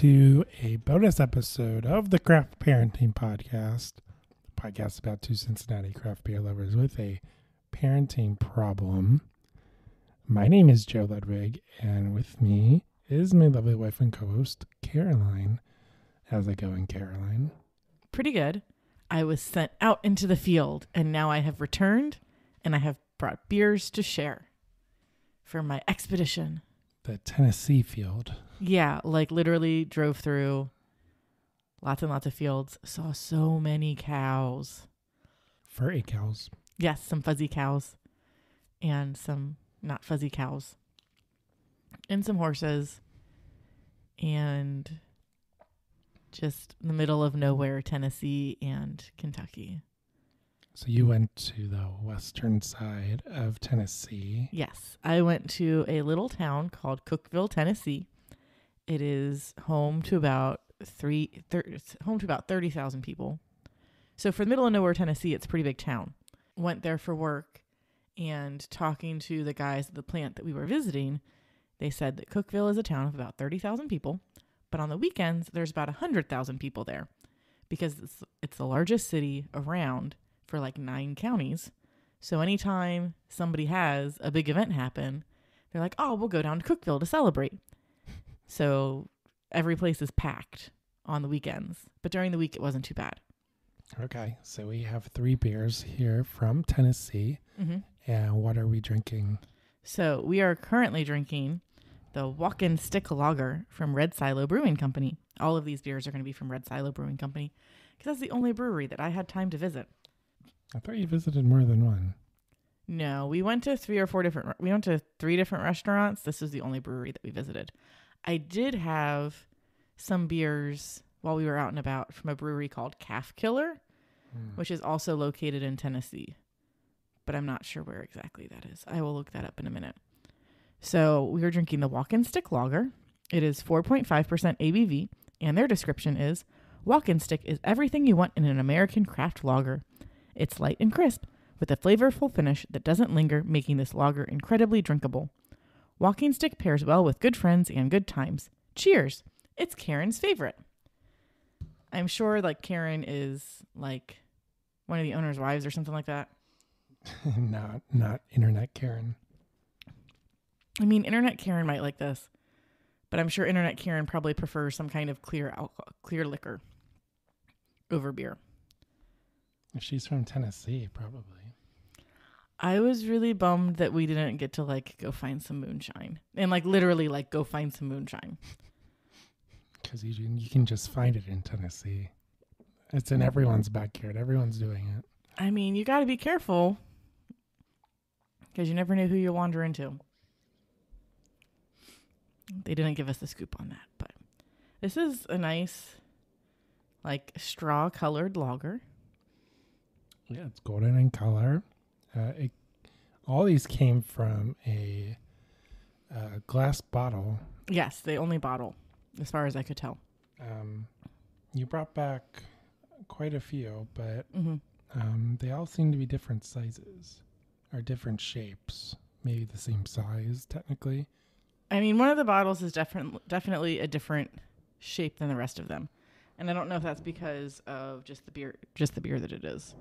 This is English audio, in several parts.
to a bonus episode of the Craft Parenting Podcast. The podcast about two Cincinnati craft beer lovers with a parenting problem. My name is Joe Ludwig, and with me is my lovely wife and co-host, Caroline. How's it going, Caroline? Pretty good. I was sent out into the field, and now I have returned, and I have brought beers to share for my expedition. The Tennessee field. Yeah, like literally drove through lots and lots of fields. Saw so many cows. Furry cows. Yes, some fuzzy cows and some not fuzzy cows. And some horses. And just in the middle of nowhere, Tennessee and Kentucky. So you went to the western side of Tennessee. Yes, I went to a little town called Cookeville, Tennessee. It is home to about 30,000 people. So for the middle of nowhere, Tennessee, it's a pretty big town. Went there for work, and talking to the guys at the plant that we were visiting, they said that Cookeville is a town of about 30,000 people, but on the weekends there's about 100,000 people there because it's the largest city around for like 9 counties. So anytime somebody has a big event happen, they're like, oh, we'll go down to Cookeville to celebrate. So every place is packed on the weekends, but during the week it wasn't too bad. Okay, so we have 3 beers here from Tennessee. Mm-hmm. And what are we drinking? So we are currently drinking the Walkin Stick lager from Red Silo Brewing Company. All of these beers are going to be from Red Silo Brewing Company because that's the only brewery that I had time to visit. I thought you visited more than one. No, we went to 3 different restaurants. This is the only brewery that we visited. I did have some beers while we were out and about from a brewery called Calf Killer, which is also located in Tennessee, but I'm not sure where exactly that is. I will look that up in a minute. So we were drinking the Walkin Stick lager. It is 4.5% ABV, and their description is, Walkin Stick is everything you want in an American craft lager. It's light and crisp, with a flavorful finish that doesn't linger, making this lager incredibly drinkable. Walkin Stick pairs well with good friends and good times. Cheers! It's Karen's favorite. I'm sure like Karen is like one of the owner's wives or something like that. Not Internet Karen. I mean, Internet Karen might like this, but I'm sure Internet Karen probably prefers some kind of clear liquor over beer. She's from Tennessee, probably. I was really bummed that we didn't get to like go find some moonshine and like literally like go find some moonshine. Because you can just find it in Tennessee. It's in everyone's backyard. Everyone's doing it. I mean, you got to be careful because you never know who you'll wander into. They didn't give us the scoop on that, but this is a nice, like, straw-colored lager. Yeah, it's golden in color. All these came from a glass bottle. Yes, the only bottle, as far as I could tell. You brought back quite a few, but Mm-hmm. they all seem to be different sizes or different shapes. Maybe the same size, technically. I mean, one of the bottles is definitely a different shape than the rest of them. And I don't know if that's because of just the beer that it is.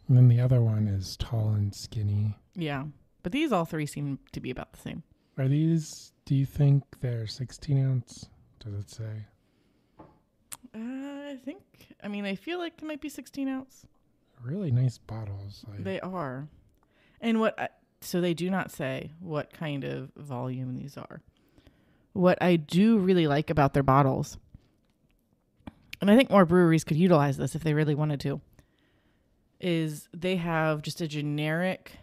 And then the other one is tall and skinny. Yeah. But these all 3 seem to be about the same. Are these, do you think they're 16 ounce? Does it say? I feel like they might be 16 ounce. Really nice bottles. They are. And so they do not say what kind of volume these are. What I do really like about their bottles, and I think more breweries could utilize this if they really wanted to, is they have just a generic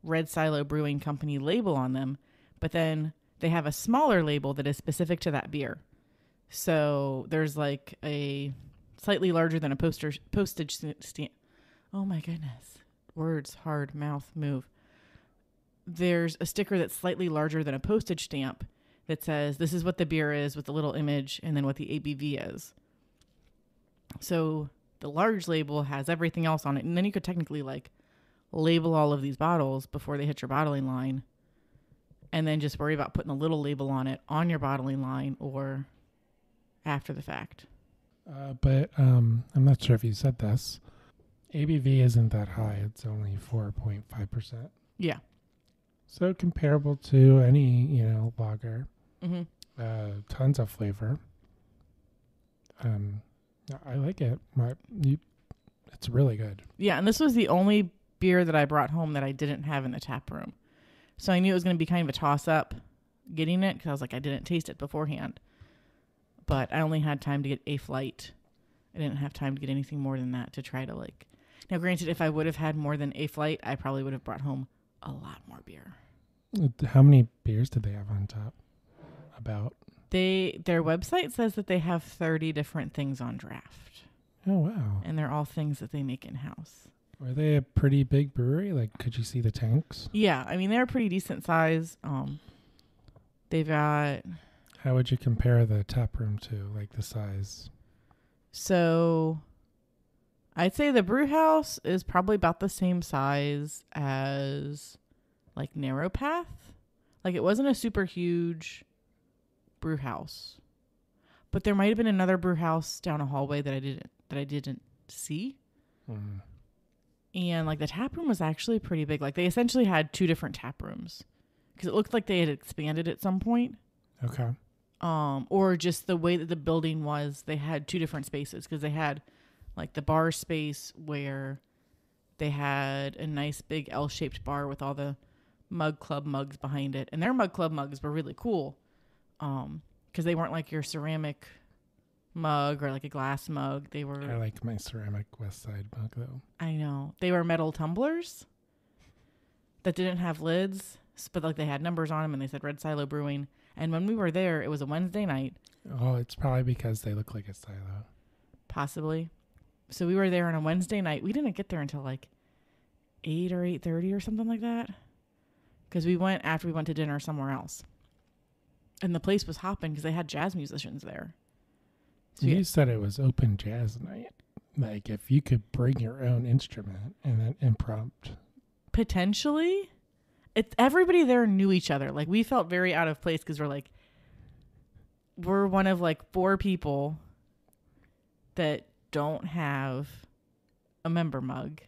Red Silo Brewing Company label on them, but then they have a smaller label that is specific to that beer. So there's like a slightly larger than a postage stamp. Oh my goodness. Words, hard, mouth, move. There's a sticker that's slightly larger than a postage stamp that says this is what the beer is with the little image and then what the ABV is. So the large label has everything else on it. And then you could technically like label all of these bottles before they hit your bottling line and then just worry about putting a little label on it on your bottling line or after the fact. But I'm not sure if you said this. ABV isn't that high. It's only 4.5%. Yeah. So comparable to any, lager. Mm-hmm. Tons of flavor. I like it. It's really good. Yeah, and this was the only beer that I brought home that I didn't have in the tap room. So I knew it was going to be kind of a toss-up getting it because I was like, I didn't taste it beforehand. But I only had time to get a flight. I didn't have time to get anything more than that to try to like... Now, granted, if I would have had more than a flight, I probably would have brought home a lot more beer. How many beers did they have on tap? About? Their website says that they have 30 different things on draft. Oh, wow. And they're all things that they make in-house. Were they a pretty big brewery? Like, could you see the tanks? Yeah, I mean, they're a pretty decent size. They've got... How would you compare the tap room to, like, the size? So, I'd say the brew house is probably about the same size as, like, Narrow Path. Like, it wasn't a super huge brew house. But there might have been another brew house down a hallway that I didn't see. Mm. And, like, the tap room was actually pretty big. Like, they essentially had 2 different tap rooms. Because it looked like they had expanded at some point. Okay. Or just the way that the building was, they had 2 different spaces. Because they had, like, the bar space where they had a nice big L-shaped bar with all the Mug Club mugs behind it. And their Mug Club mugs were really cool. Because they weren't like your ceramic mug or like a glass mug. They were... I like my ceramic West Side mug, though. I know. They were metal tumblers that didn't have lids, but like they had numbers on them and they said Red Silo Brewing. And when we were there, it was a Wednesday night. Oh, it's probably because they look like a silo. Possibly. So we were there on a Wednesday night. We didn't get there until like 8 or 8:30 or something like that. Because we went after we went to dinner somewhere else. And the place was hopping because they had jazz musicians there. So you said it was open jazz night. Like, if you could bring your own instrument and then impromptu. Potentially. Everybody there knew each other. Like, we felt very out of place because we're one of like 4 people that don't have a member mug.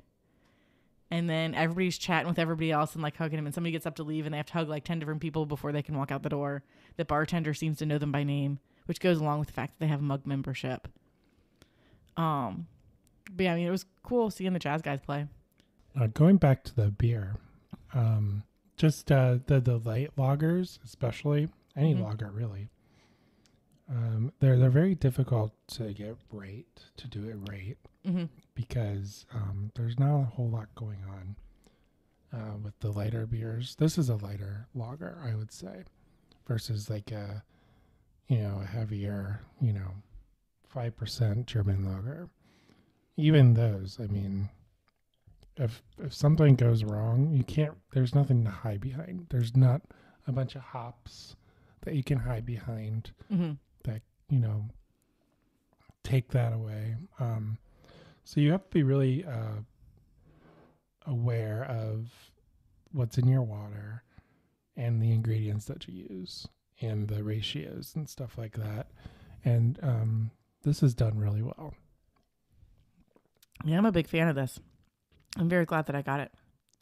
And then everybody's chatting with everybody else and like hugging them. And somebody gets up to leave and they have to hug like 10 different people before they can walk out the door. The bartender seems to know them by name, which goes along with the fact that they have a mug membership. But yeah, I mean, it was cool seeing the jazz guys play. Going back to the beer, just the light lagers, especially any lager really. They're very difficult to get right, to do it right, because there's not a whole lot going on with the lighter beers. This is a lighter lager, I would say, versus like a heavier, 5% German lager. Even those, I mean, if something goes wrong, there's nothing to hide behind. There's not a bunch of hops that you can hide behind that, take that away. So you have to be really aware of what's in your water and the ingredients that you use and the ratios and stuff like that. And this is done really well. Yeah, I'm a big fan of this. I'm very glad that I got it.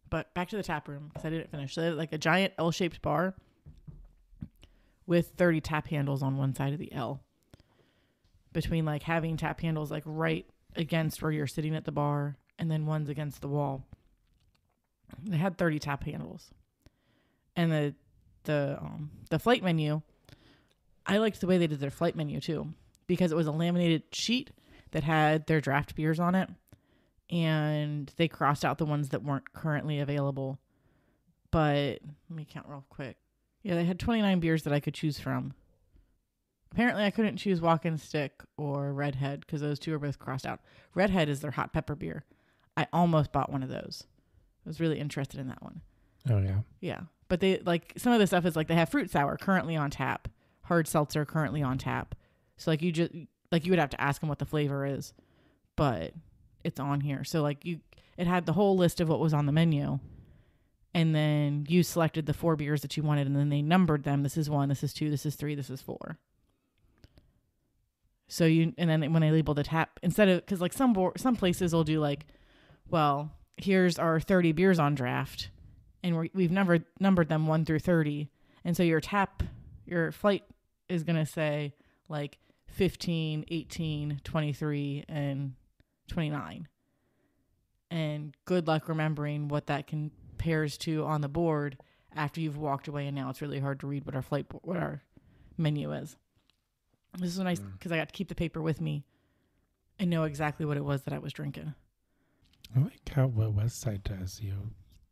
But back to the tap room because I didn't finish. So they had like a giant L-shaped bar with 30 tap handles on one side of the L. Between like having tap handles like right against where you're sitting at the bar and then one's against the wall. They had 30 tap handles. And the flight menu, I liked the way they did their flight menu too, because it was a laminated sheet that had their draft beers on it. And they crossed out the ones that weren't currently available. But let me count real quick. Yeah, they had 29 beers that I could choose from. Apparently, I couldn't choose Walkin Stick or Redhead because those 2 are both crossed out. Redhead is their hot pepper beer. I almost bought one of those. I was really interested in that one. Oh, yeah. Yeah. But they like some of the stuff is like they have fruit sour currently on tap, hard seltzer currently on tap. So like you would have to ask them what the flavor is, but it's on here. So like it had the whole list of what was on the menu, And then you selected the 4 beers that you wanted, and then they numbered them. This is 1, this is 2, this is 3, this is 4. So and then when they label the tap, instead of, because like some places will do like, well, here's our 30 beers on draft, and we've never numbered them 1 through 30. And so your flight is going to say like 15, 18, 23, and 29. And good luck remembering what that compares to on the board after you've walked away, and now it's really hard to read what our menu is. This is nice because I got to keep the paper with me and know exactly what it was that I was drinking. I like how what Westside does.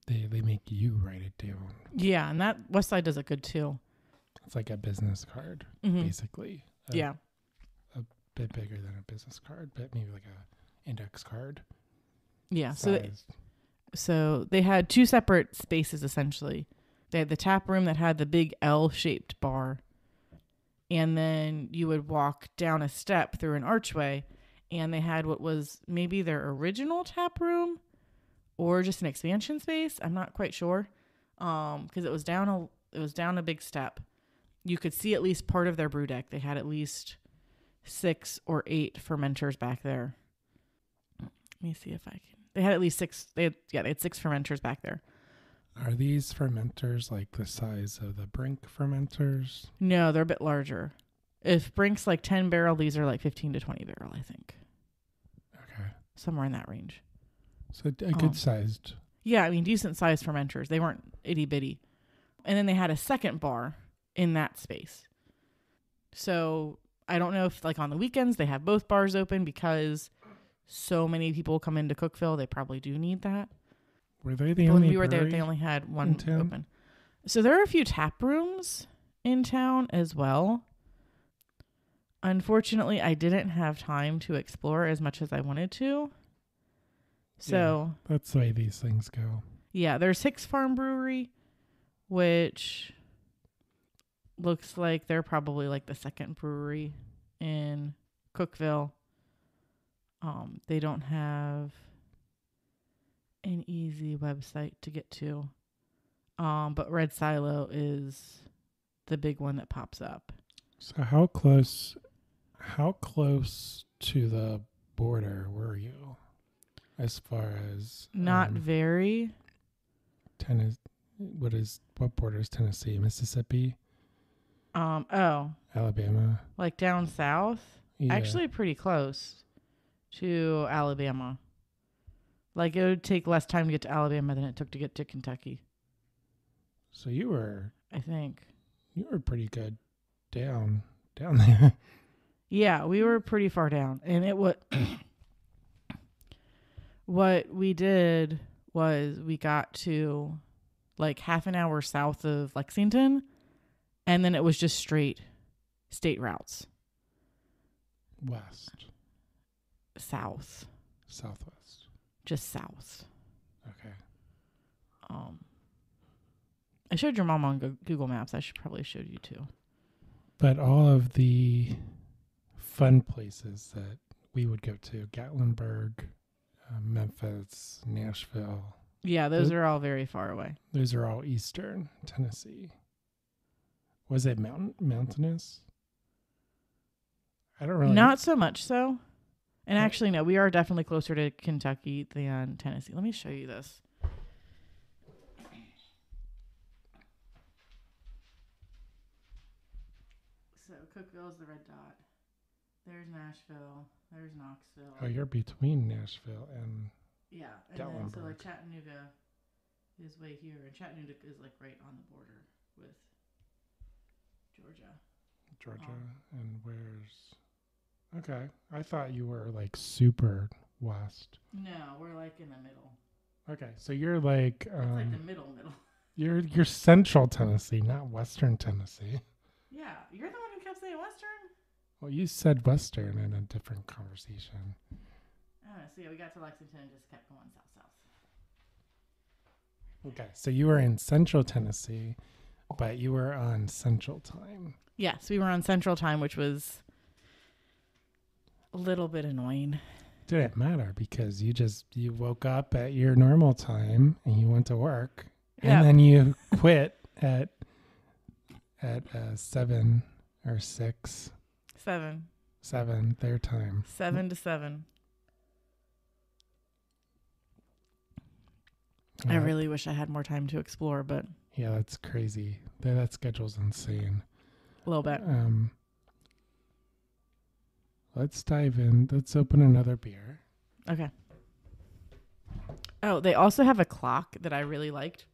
They make you write it down. Yeah, and that Westside does it good too. It's like a business card, basically. Yeah. A bit bigger than a business card, but maybe like a index card. Yeah. So they had 2 separate spaces essentially. They had the tap room that had the big L-shaped bar. And then you would walk down a step through an archway, and they had what was maybe their original tap room or just an expansion space. I'm not quite sure. Because it was down a big step. You could see at least part of their brew deck. They had at least 6 or 8 fermenters back there. Let me see if I can. They had at least 6. They had 6 fermenters back there. Are these fermenters like the size of the Brink fermenters? No, they're a bit larger. If Brink's like 10 barrel, these are like 15 to 20 barrel, I think. Okay. Somewhere in that range. So a good sized. Yeah, I mean, decent sized fermenters. They weren't itty bitty. And then they had a second bar in that space. So I don't know if like on the weekends they have both bars open because so many people come into Cookeville. They probably do need that. Were they the When only we were there, brewery they only had one town? open. So there are a few tap rooms in town as well. Unfortunately, I didn't have time to explore as much as I wanted to. So yeah, that's the way these things go. Yeah, there's Hicks Farm Brewery, which looks like they're probably like the second brewery in Cookeville. They don't have an easy website to get to. But Red Silo is the big one that pops up. So how close to the border were you as far as Not very. What border is Tennessee? Mississippi? Alabama? Like down south? Yeah. Actually pretty close to Alabama. Like it would take less time to get to Alabama than it took to get to Kentucky. So you were, I think. You were pretty good down there. Yeah, we were pretty far down. And it was what we did was we got to like half an hour south of Lexington, and then it was just straight state routes. West. South. Southwest. Just south. Okay. I showed your mom on Google Maps. I should probably show you too. But all of the fun places that we would go to, Gatlinburg, Memphis, Nashville. Yeah, those are all very far away. Those are all eastern Tennessee. Was it mountainous? I don't really. Not so much so. And actually, no, we are definitely closer to Kentucky than Tennessee. Let me show you this. So Cookeville is the red dot. There's Nashville. There's Knoxville. Oh, you're between Nashville and yeah. And then so like Chattanooga is way here, and Chattanooga is like right on the border with Georgia. And where's? Okay, I thought you were like super west. No, we're like in the middle. Okay, so you're like It's like the middle. You're central Tennessee, not western Tennessee. Yeah, you're the one who kept saying western. Well, you said western in a different conversation. So yeah, we got to Lexington and just kept going south. Okay, so you were in central Tennessee, but you were on Central Time. Yes, we were on Central Time, which was a little bit annoying. Didn't matter because you woke up at your normal time and you went to work And then you quit at 7 or 6. 7. 7 their time. 7 to 7. Yeah. I really wish I had more time to explore, but Yeah, that's crazy. That schedule's insane. a little bit. Let's dive in. Let's open another beer. Okay. Oh, they also have a clock that I really liked,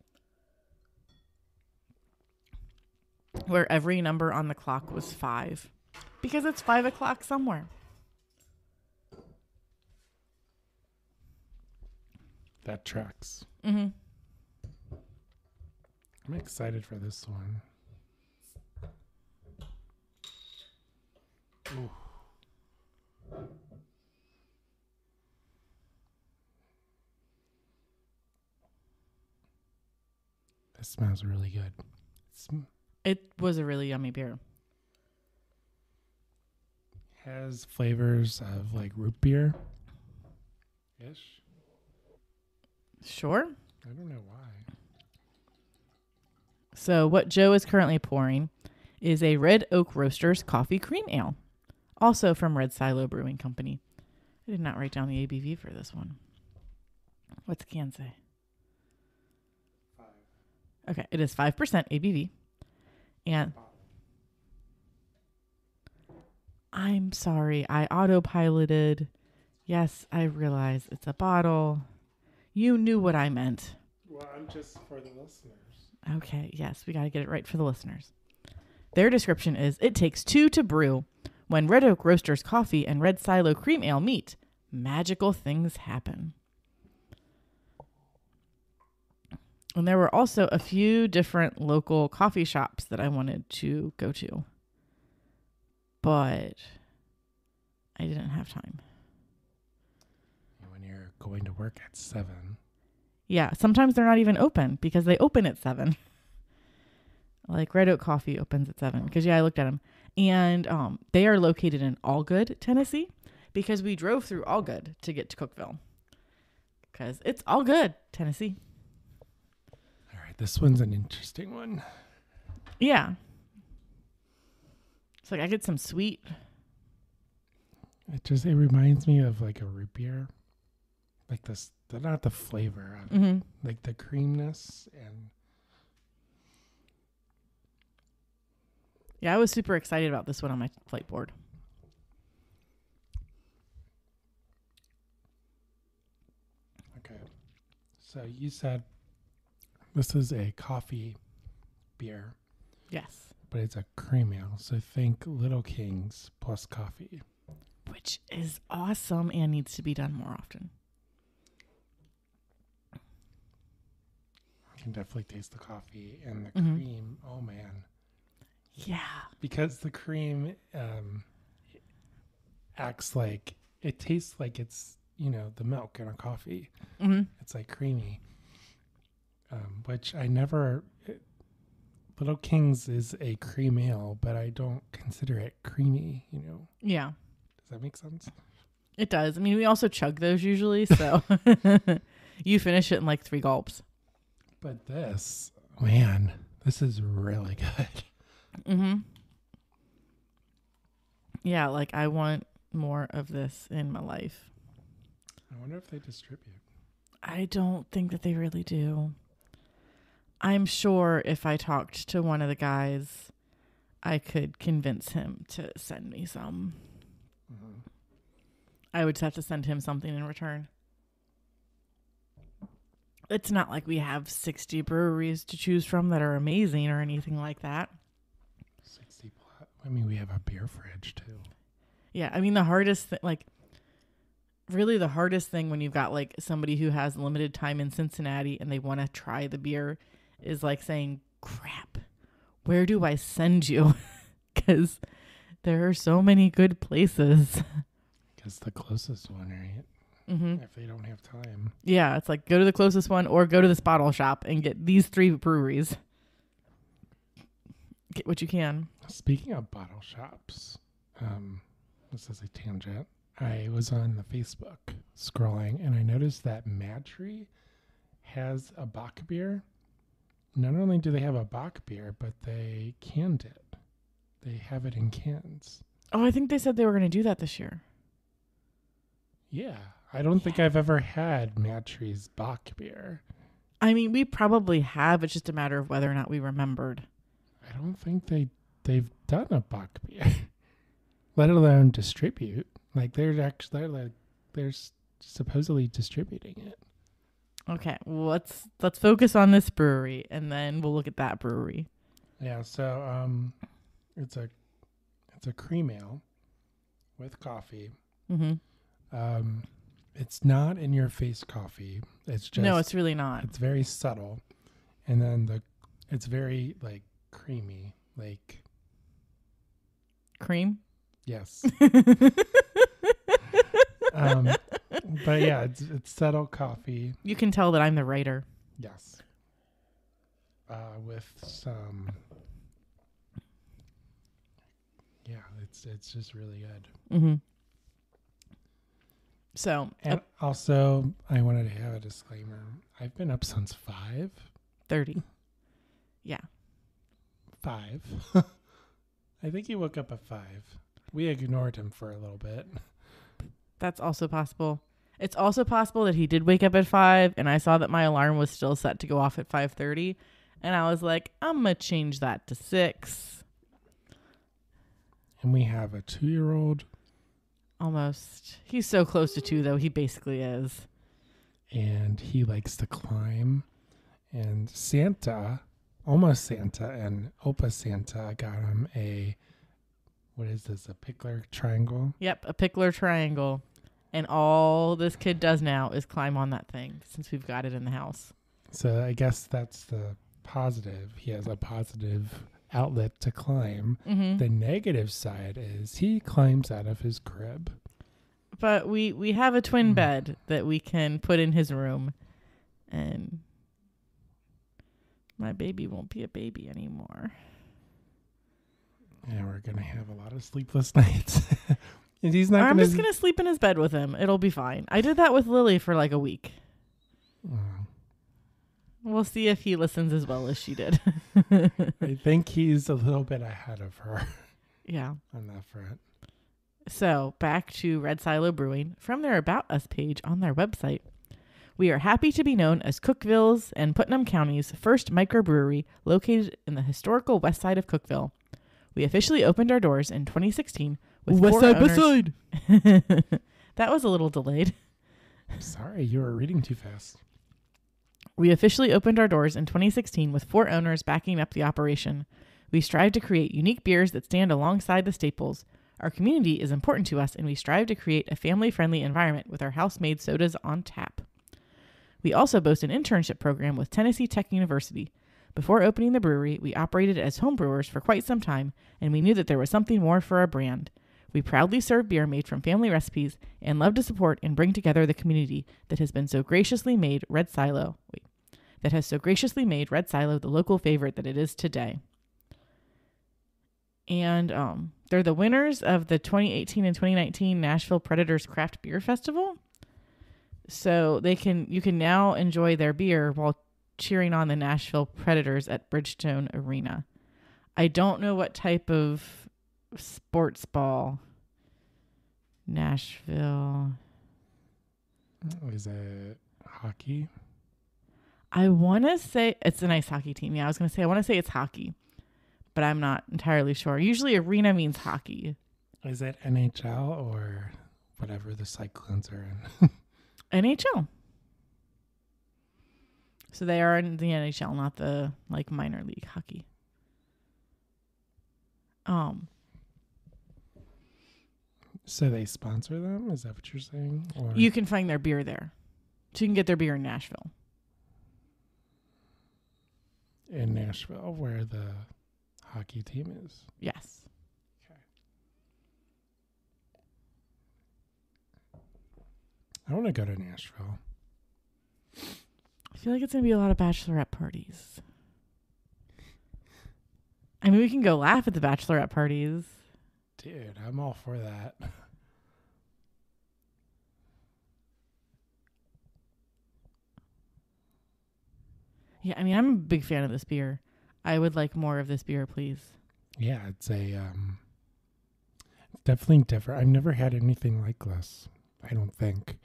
where every number on the clock was 5, because it's 5 o'clock somewhere. That tracks. Mm-hmm. I'm excited for this one. Ooh. This smells really good. It was a really yummy beer. Has flavors of like root beer ish. Sure. I don't know why. So what Joe is currently pouring is a Red Oak Roasters Coffee Cream Ale, also from Red Silo Brewing Company. I did not write down the ABV for this one. What's the can say? 5. Okay, it is 5% ABV. And I'm sorry, I autopiloted. Yes, I realize it's a bottle. You knew what I meant. Well, I'm just for the listeners. Okay, yes, we got to get it right for the listeners. Their description is, it takes 2 to brew. When Red Oak Roasters Coffee and Red Silo Cream Ale meet, magical things happen. And there were also a few different local coffee shops that I wanted to go to, but I didn't have time. When you're going to work at 7. Yeah, sometimes they're not even open because they open at 7. Like Red Oak Coffee opens at 7 because, I looked at them. And they are located in Allgood, Tennessee, because we drove through Allgood to get to Cookeville because it's Allgood, Tennessee. All right, this one's an interesting one. Yeah. It's like I get some sweet. It reminds me of like a root beer. Like this, not the flavor of it, like the creaminess and. Yeah, I was super excited about this one on my flight board. Okay. So you said this is a coffee beer. Yes. But it's a cream ale. So think Little Kings plus coffee. Which is awesome and needs to be done more often. I can definitely taste the coffee and the cream. Oh, man. Yeah. Because the cream acts like, it tastes like it's, the milk in a coffee. Mm-hmm. It's like creamy. Which I never, Little Kings is a cream ale, but I don't consider it creamy, Yeah. Does that make sense? It does. I mean, we also chug those usually, so you finish it in like 3 gulps. But this, man, this is really good. Mm-hmm. Yeah, like I want more of this in my life. I wonder if they distribute. I don't think that they really do. I'm sure if I talked to one of the guys, I could convince him to send me some. Mm-hmm. I would just have to send him something in return. It's not like we have 60 breweries to choose from that are amazing or anything like that. 60 plus. I mean, we have a beer fridge too. Yeah, I mean, the hardest thing, really the hardest thing when you've got like somebody who has limited time in Cincinnati and they want to try the beer is like saying, crap, where do I send you? Because there are so many good places. Because the closest one, right? Mm-hmm. If they don't have time. Yeah, it's like go to the closest one or go to this bottle shop and get these 3 breweries. Get what you can. Speaking of bottle shops, this is a tangent. I was on the Facebook scrolling and I noticed that Mad Tree has a Bock beer not only do they have a Bock beer, but they canned it. They have it in cans. Oh, I think they said they were going to do that this year. Yeah. I don't think I've ever had Mattry's Bock beer. I mean, we probably have. It's just a matter of whether or not we remembered. I don't think they've done a Bock beer, let alone distribute. Like they're supposedly distributing it. Okay, well, let's focus on this brewery, and then we'll look at that brewery. Yeah. So it's a cream ale with coffee. Mm-hmm. It's not in your face coffee. It's just No, it's really not. It's very subtle, and then it's very like creamy, like Cream. yes. But yeah, it's subtle coffee. You can tell that I'm the writer. Yes. With some. Yeah, it's just really good. Mm-hmm. So. And also, I wanted to have a disclaimer. I've been up since 5:30. Yeah. 5. I think he woke up at 5. We ignored him for a little bit. That's also possible. It's also possible that he did wake up at 5, and I saw that my alarm was still set to go off at 5:30, and I was like, I'm gonna change that to 6. And we have a 2-year-old. Almost. He's so close to 2, though. He basically is. And he likes to climb. And Santa, almost Santa, and Opa Santa got him what is this, a pickler triangle? Yep, a pickler triangle. And all this kid does now is climb on that thing since we've got it in the house. So I guess that's the positive. He has a positive outlet to climb. Mm-hmm. The negative side is he climbs out of his crib. But we have a twin bed that we can put in his room, and my baby won't be a baby anymore. And we're going to have a lot of sleepless nights. And he's not I'm just going to sleep in his bed with him. It'll be fine. I did that with Lily for like a week. We'll see if he listens as well as she did. I think he's a little bit ahead of her. Yeah. On that front. So back to Red Silo Brewing. From their About Us page on their website, we are happy to be known as Cookeville's and Putnam County's first microbrewery located in the historical west side of Cookeville. We officially opened our doors in 2016 with West four side, owners. west side. That was a little delayed. Sorry, you were reading too fast. We officially opened our doors in 2016 with 4 owners backing up the operation. We strive to create unique beers that stand alongside the staples. Our community is important to us, and we strive to create a family-friendly environment with our house-made sodas on tap. We also boast an internship program with Tennessee Tech University. Before opening the brewery, we operated as home brewers for quite some time, and we knew that there was something more for our brand. We proudly serve beer made from family recipes and love to support and bring together the community that has so graciously made Red Silo the local favorite that it is today. And they're the winners of the 2018 and 2019 Nashville Predators Craft Beer Festival. So you can now enjoy their beer while cheering on the Nashville Predators at Bridgestone Arena. I don't know what type of sports ball Nashville. Is it hockey? I want to say it's an ice hockey team. Yeah, I was going to say, I want to say it's hockey, but I'm not entirely sure. Usually arena means hockey. Is it NHL or whatever the Cyclones are in? NHL. So they are in the NHL, not the minor league hockey. So they sponsor them? Is that what you're saying? Or? You can find their beer there. So you can get their beer in Nashville. In Nashville, where the hockey team is? Yes. Okay. I want to go to Nashville. I feel like it's going to be a lot of bachelorette parties. I mean, we can go laugh at the bachelorette parties. Dude, I'm all for that. Yeah, I mean, I'm a big fan of this beer. I would like more of this beer, please. Yeah, it's definitely different. I've never had anything like this, I don't think.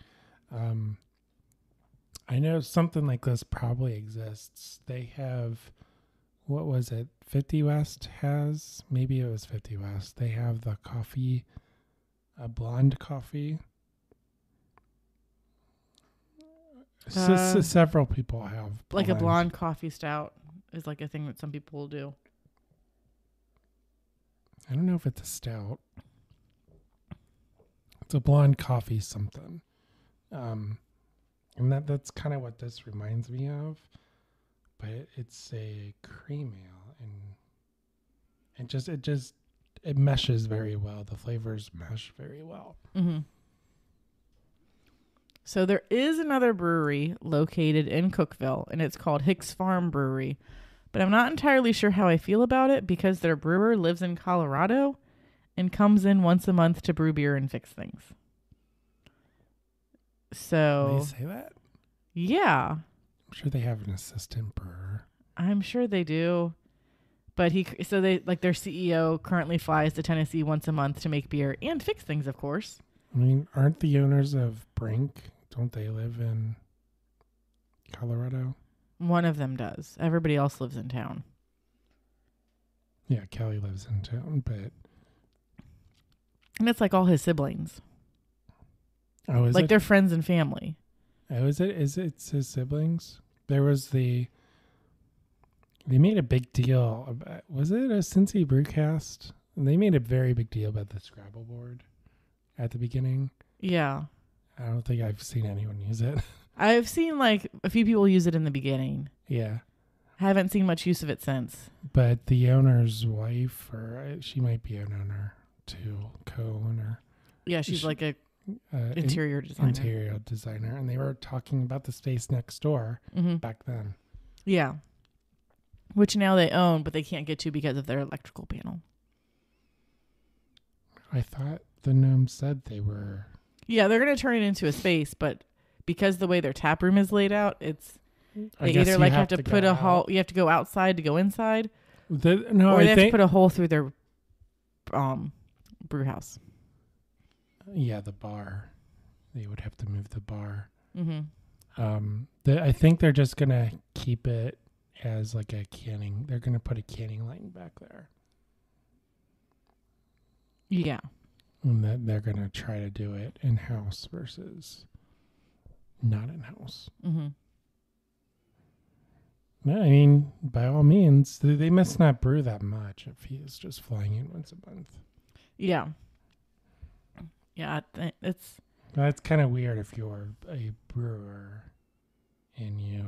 I know something like this probably exists. They have, what was it, 50 West has? Maybe it was 50 West. They have the coffee, a blonde coffee. Several people have. Like a blonde coffee stout is like a thing that some people will do. I don't know if it's a stout. It's a blonde coffee something. And that's kind of what this reminds me of. But it's a cream ale, and it meshes very well. The flavors mesh very well. Mm-hmm. So there is another brewery located in Cookeville, and it's called Hicks Farm Brewery. But I'm not entirely sure how I feel about it because their brewer lives in Colorado and comes in once a month to brew beer and fix things. So They say that? Yeah. I'm sure they have an assistant brewer. I'm sure they do. But their CEO currently flies to Tennessee once a month to make beer and fix things, of course. I mean, aren't the owners of Brink, don't they live in Colorado? One of them does. Everybody else lives in town. Yeah, Kelly lives in town, but... And it's like all his siblings. Oh, is like it? they're friends and family. Oh, is it? Is it his siblings? There was They made a big deal about... Was it a Cincy Brewcast? They made a very big deal about the Scrabble board at the beginning. Yeah. I don't think I've seen anyone use it. I've seen like a few people use it in the beginning. Yeah. Haven't seen much use of it since. But the owner's wife, or she might be an owner too, co-owner. Yeah, she's like a interior designer. And they were talking about the space next door back then. Yeah. Which now they own, but they can't get to because of their electrical panel. I thought the gnome said they were... Yeah, they're going to turn it into a space, but because the way their tap room is laid out, they either like have to put a hole. You have to go outside to go inside, or they have to put a hole through their brew house. Yeah, the bar. They would have to move the bar. Mm-hmm. I think they're just gonna keep it as like a canning. They're gonna put a canning line back there. Yeah. And that they're going to try to do it in-house versus not in-house. Mm-hmm. I mean, by all means, they must not brew that much if he is just flying in once a month. Yeah. Yeah, That's kind of weird if you're a brewer and you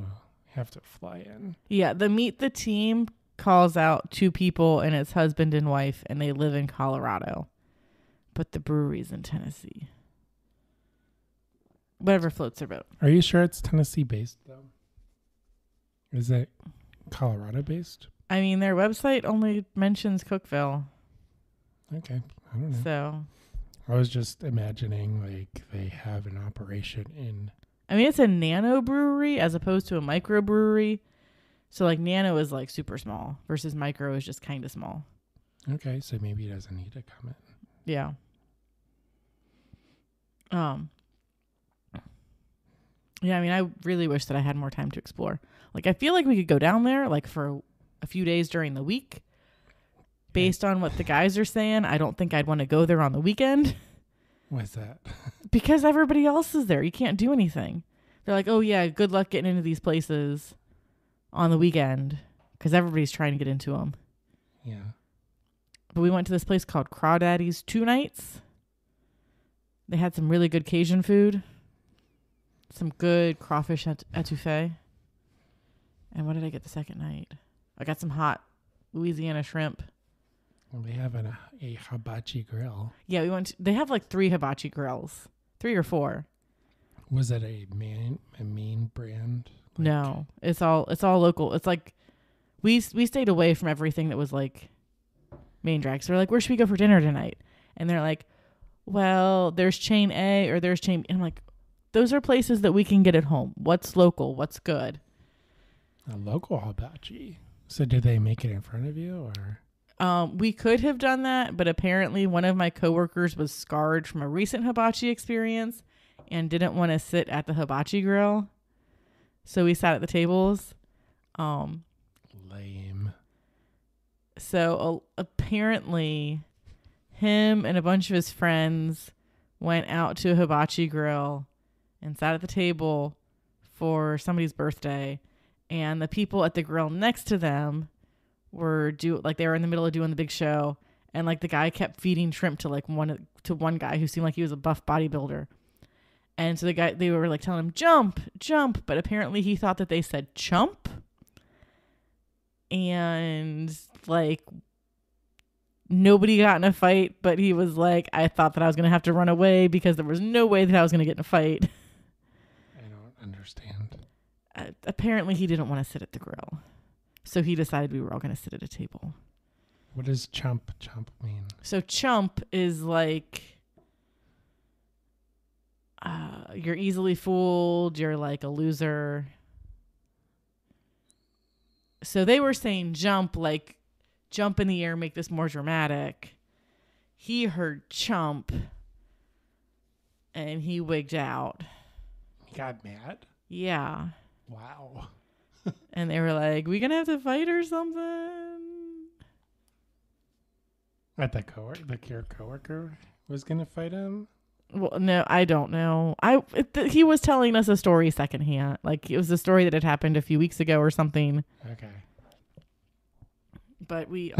have to fly in. Yeah, the Meet the Team calls out 2 people, and it's husband and wife, and they live in Colorado. But the brewery's in Tennessee. Whatever floats their boat. Are you sure it's Tennessee based though? Is it Colorado based? I mean, their website only mentions Cookeville. Okay, I don't know. So I was just imagining like they have an operation in... I mean, it's a nano brewery as opposed to a micro brewery. So like nano is like super small versus micro is just kind of small. Okay, so maybe it doesn't need to come in. Yeah. Yeah, I mean, I really wish that I had more time to explore. Like, I feel like we could go down there, like, for a few days during the week. Based on what the guys are saying, I don't think I'd want to go there on the weekend. Why is that? Because everybody else is there. You can't do anything. They're like, oh, yeah, good luck getting into these places on the weekend. Because everybody's trying to get into them. Yeah. But we went to this place called Crawdaddy's 2 nights. They had some really good Cajun food. Some good crawfish etouffee. And what did I get the second night? I got some hot Louisiana shrimp. Well, they have a hibachi grill. Yeah, they have like 3 hibachi grills. 3 or 4. Was it a main brand? Like, no, it's all local. It's like we stayed away from everything that was like main drag. So we're like, where should we go for dinner tonight? And they're like, well, there's chain A or there's chain... And I'm like, those are places that we can get at home. What's local? What's good? A local hibachi. So did they make it in front of you or? We could have done that, but apparently one of my coworkers was scarred from a recent hibachi experience and didn't want to sit at the hibachi grill. So we sat at the tables. Lame. So apparently him and a bunch of his friends went out to a hibachi grill and sat at the table for somebody's birthday. And the people at the grill next to them were they were in the middle of doing the big show. And like the guy kept feeding shrimp to like one guy who seemed like he was a buff bodybuilder. And so they were like telling him, jump, jump. But apparently he thought that they said chump. And like nobody got in a fight, but he was like, I thought that I was going to have to run away because there was no way that I was going to get in a fight. I don't understand. Apparently he didn't want to sit at the grill. So he decided we were all going to sit at a table. What does chump mean? So chump is like, you're easily fooled. You're like a loser. So they were saying jump, like jump in the air, make this more dramatic. He heard chump and he wigged out. He got mad? Yeah. Wow. And they were like, we gonna have to fight or something? At your coworker was gonna fight him? Well, no, I don't know. He was telling us a story secondhand. Like it was a story that had happened a few weeks ago or something. Okay. But we,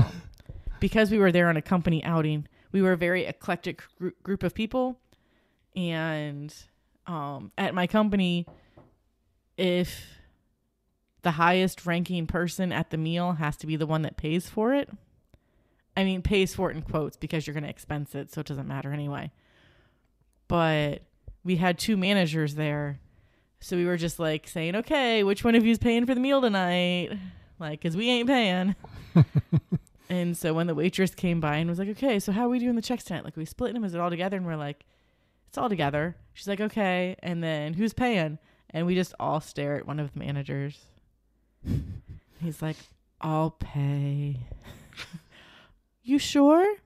because we were there on a company outing, we were a very eclectic group of people. And at my company, if the highest ranking person at the meal has to be the one that pays for it, I mean, pays for it in quotes because you're going to expense it, so it doesn't matter anyway. But we had 2 managers there. So we were just like saying, okay, which one of you is paying for the meal tonight? Like, because we ain't paying. And so when the waitress came by and was like, okay, so how are we doing the checks tonight? Like, we split them? Is it all together? And we're like, it's all together. She's like, okay. And then who's paying? And we just all stare at one of the managers. He's like, I'll pay. You sure?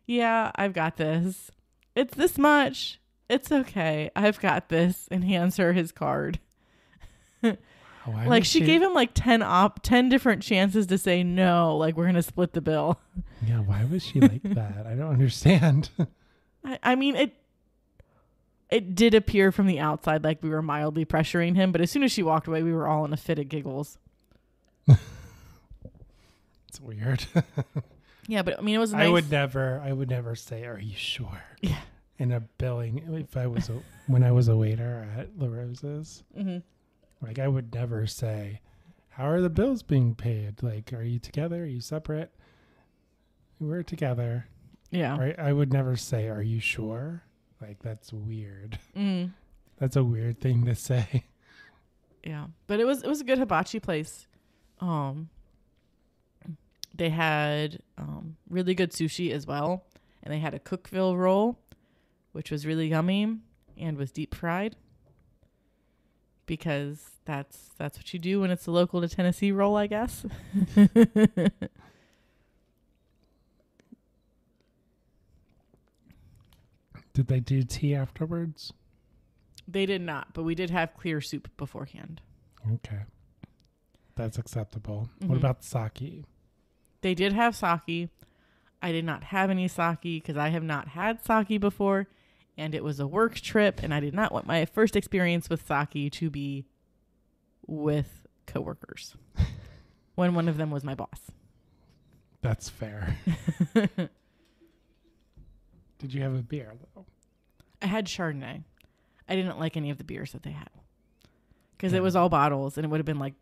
Yeah, I've got this. It's this much. It's okay. I've got this. And hands her his card. Like she gave him like 10 different chances to say no. Like we're going to split the bill. Yeah. Why was she like that? I don't understand. I mean, it did appear from the outside like we were mildly pressuring him. But as soon as she walked away, we were all in a fit of giggles. It's weird. Yeah, but I mean, it was nice. I would never say, are you sure? Yeah. In a billing, when I was a waiter at La Rosa's, like I would never say, how are the bills being paid? Like, are you together? Are you separate? We're together. Yeah. Right? I would never say, are you sure? Like, that's weird. Mm. That's a weird thing to say. Yeah. But it was a good hibachi place. They had really good sushi as well. And they had a Cookeville roll, which was really yummy and was deep fried. Because that's what you do when it's a local to Tennessee roll, I guess. Did they do tea afterwards? They did not, but we did have clear soup beforehand. Okay. That's acceptable. What about sake? They did have sake. I did not have any sake because I have not had sake before. And it was a work trip, and I did not want my first experience with sake to be with coworkers when one of them was my boss. That's fair. Did you have a beer, though? I had Chardonnay. I didn't like any of the beers that they had because it was all bottles, and it would have been like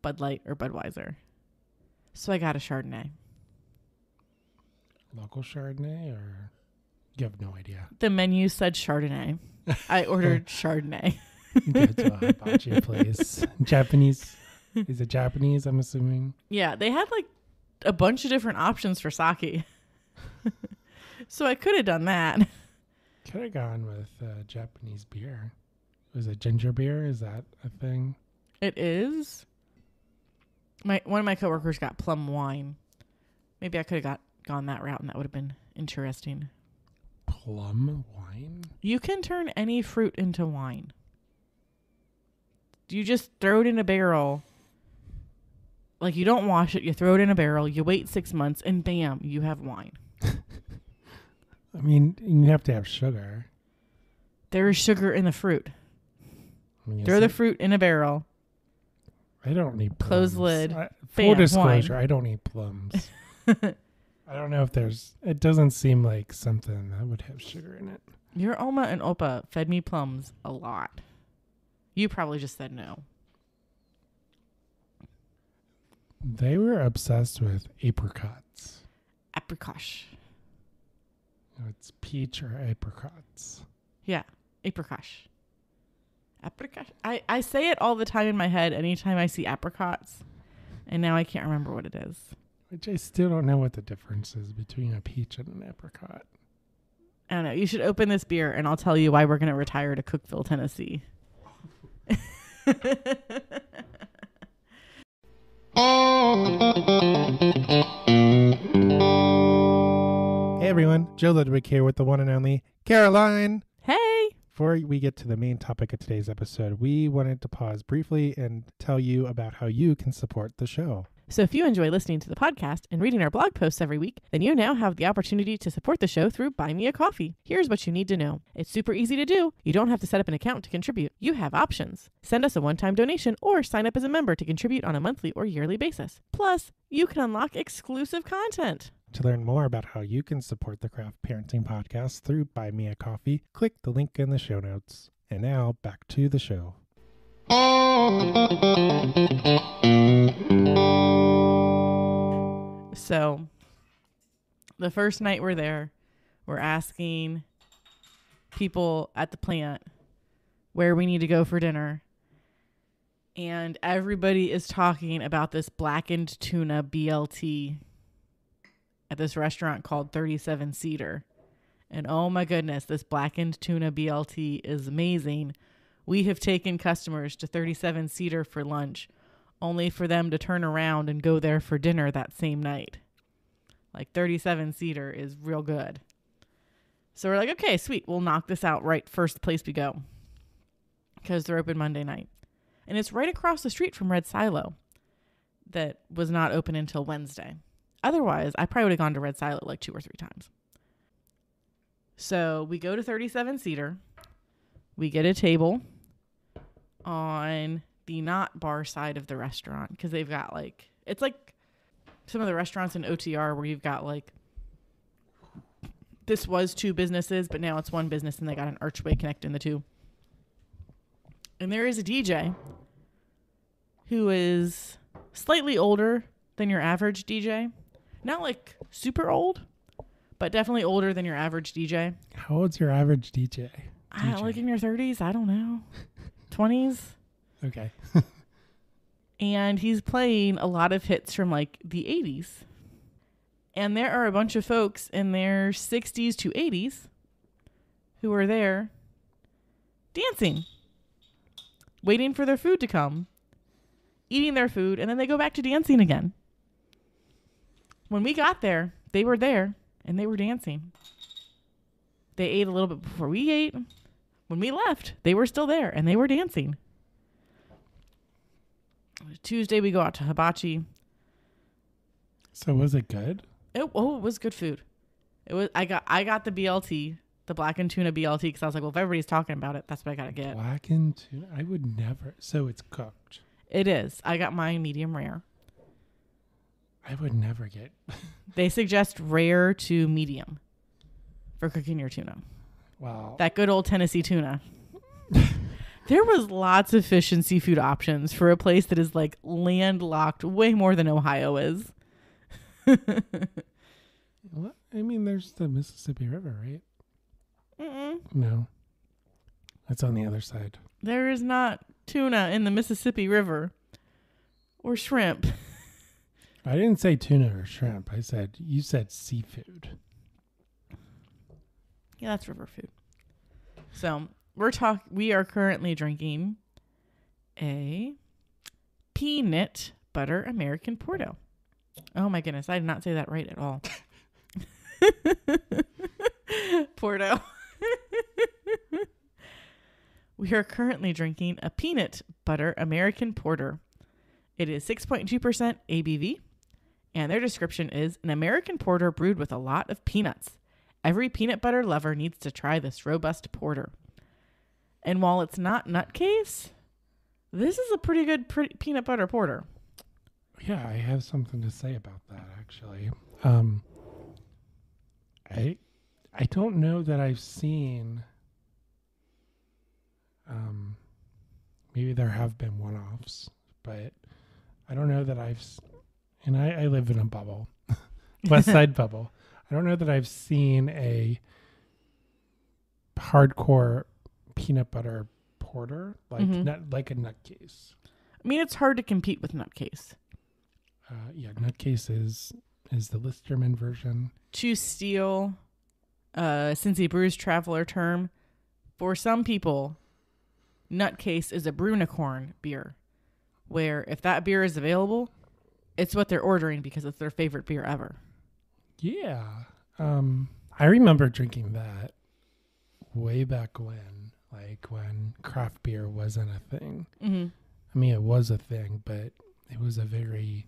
Bud Light or Budweiser. So I got a Chardonnay. Local Chardonnay or... You have no idea. The menu said Chardonnay. I ordered Chardonnay. Go to a hibachi place. Japanese. Is it Japanese, I'm assuming? Yeah, they had like a bunch of different options for sake. So I could have done that. Could have gone with Japanese beer. Was it ginger beer? Is that a thing? It is. One of my coworkers got plum wine. Maybe I could have gone that route, and that would have been interesting. Plum wine? You can turn any fruit into wine. You just throw it in a barrel. Like, you don't wash it. You throw it in a barrel. You wait 6 months, and bam, you have wine. I mean, you have to have sugar. There is sugar in the fruit. Throw the fruit in a barrel. I don't need plums. Close lid. Full disclosure, wine. I don't eat plums. I don't know if it doesn't seem like something that would have sugar in it. Your Oma and Opa fed me plums a lot. You probably just said no. They were obsessed with apricots. Apricot. It's peach or apricots. Yeah, apricot. Apricot. I say it all the time in my head anytime I see apricots, and now I can't remember what it is. Which I still don't know what the difference is between a peach and an apricot. I don't know. You should open this beer, and I'll tell you why we're going to retire to Cookeville, Tennessee. Hey everyone, Joe Ludwig here with the one and only Caroline. Hey! Before we get to the main topic of today's episode, we wanted to pause briefly and tell you about how you can support the show. So if you enjoy listening to the podcast and reading our blog posts every week, then you now have the opportunity to support the show through Buy Me a Coffee. Here's what you need to know. It's super easy to do. You don't have to set up an account to contribute. You have options. Send us a one-time donation or sign up as a member to contribute on a monthly or yearly basis. Plus, you can unlock exclusive content. To learn more about how you can support the Craft Parenting Podcast through Buy Me a Coffee, click the link in the show notes. And now, back to the show. So, the first night we're there, we're asking people at the plant where we need to go for dinner. And everybody is talking about this blackened tuna BLT at this restaurant called 37 Cedar. And oh my goodness, this blackened tuna BLT is amazing. We have taken customers to 37 Cedar for lunch, only for them to turn around and go there for dinner that same night. Like 37 Cedar is real good. So we're like, okay, sweet. We'll knock this out right first place we go. Because they're open Monday night. And it's right across the street from Red Silo that was not open until Wednesday. Otherwise, I probably would have gone to Red Silo like 2 or 3 times. So we go to 37 Cedar. We get a table on the not bar side of the restaurant because they've got like, it's like some of the restaurants in OTR where you've got like, this was 2 businesses, but now it's 1 business and they got an archway connecting the 2. And there is a DJ who is slightly older than your average DJ. Not like super old, but definitely older than your average DJ. How old's your average DJ? Like in your 30s, I don't know. 20s. Okay. And he's playing a lot of hits from like the 80s. And there are a bunch of folks in their 60s to 80s who are there dancing, waiting for their food to come, eating their food, and then they go back to dancing again. When we got there, they were there and they were dancing. They ate a little bit before we ate. When we left, they were still there and they were dancing. Tuesday, we go out to Hibachi. So was it good? It was good food. It was. I got the BLT, the blackened tuna BLT, because I was like, well, if everybody's talking about it, that's what I gotta get. Blackened tuna? I would never. So it's cooked. It is. I got mine medium rare. I would never get. They suggest rare to medium for cooking your tuna. Wow. That good old Tennessee tuna. There was lots of fish and seafood options for a place that is like landlocked way more than Ohio is. What? I mean, there's the Mississippi River, right? Mm-mm. No. That's on the other side. There is not tuna in the Mississippi River or shrimp. I didn't say tuna or shrimp. You said seafood. Yeah, that's river food. So we are currently drinking a P-NIT butter American Porto. Oh my goodness, I did not say that right at all. Porto. We are currently drinking a P-NIT butter American Porter. It is 6.2% ABV, and their description is an American porter brewed with a lot of peanuts. Every peanut butter lover needs to try this robust porter. And while it's not nutcase, this is a pretty good peanut butter porter. Yeah, I have something to say about that, actually. I don't know that I've seen... maybe there have been one-offs, but I don't know that and I live in a bubble, West Side bubble. I don't know that I've seen a hardcore peanut butter porter like like a nutcase. I mean, it's hard to compete with nutcase. Nutcase is the Listerman version. To steal Cincy Brew's traveler term, for some people, nutcase is a brewnicorn beer, where if that beer is available, it's what they're ordering because it's their favorite beer ever. Yeah. I remember drinking that way back when, like when craft beer wasn't a thing. Mm-hmm. I mean, it was a thing, but it was a very,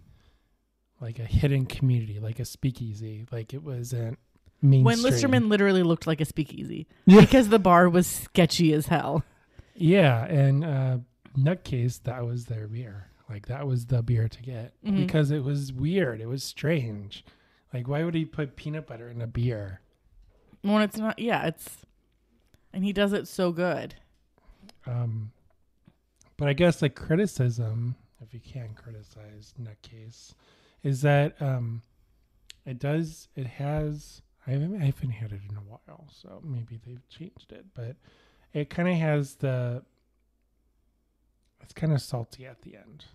like a hidden community, like a speakeasy. Like it wasn't mainstream. When Listerman literally looked like a speakeasy because the bar was sketchy as hell. Yeah, and Nutcase, that was their beer. Like, that was the beer to get because it was weird. It was strange. Like, why would he put peanut butter in a beer? When it's not, and he does it so good. But I guess, like, criticism, if you can criticize Nutcase, is that it has, I haven't had it in a while, so maybe they've changed it, but it kind of has it's kind of salty at the end.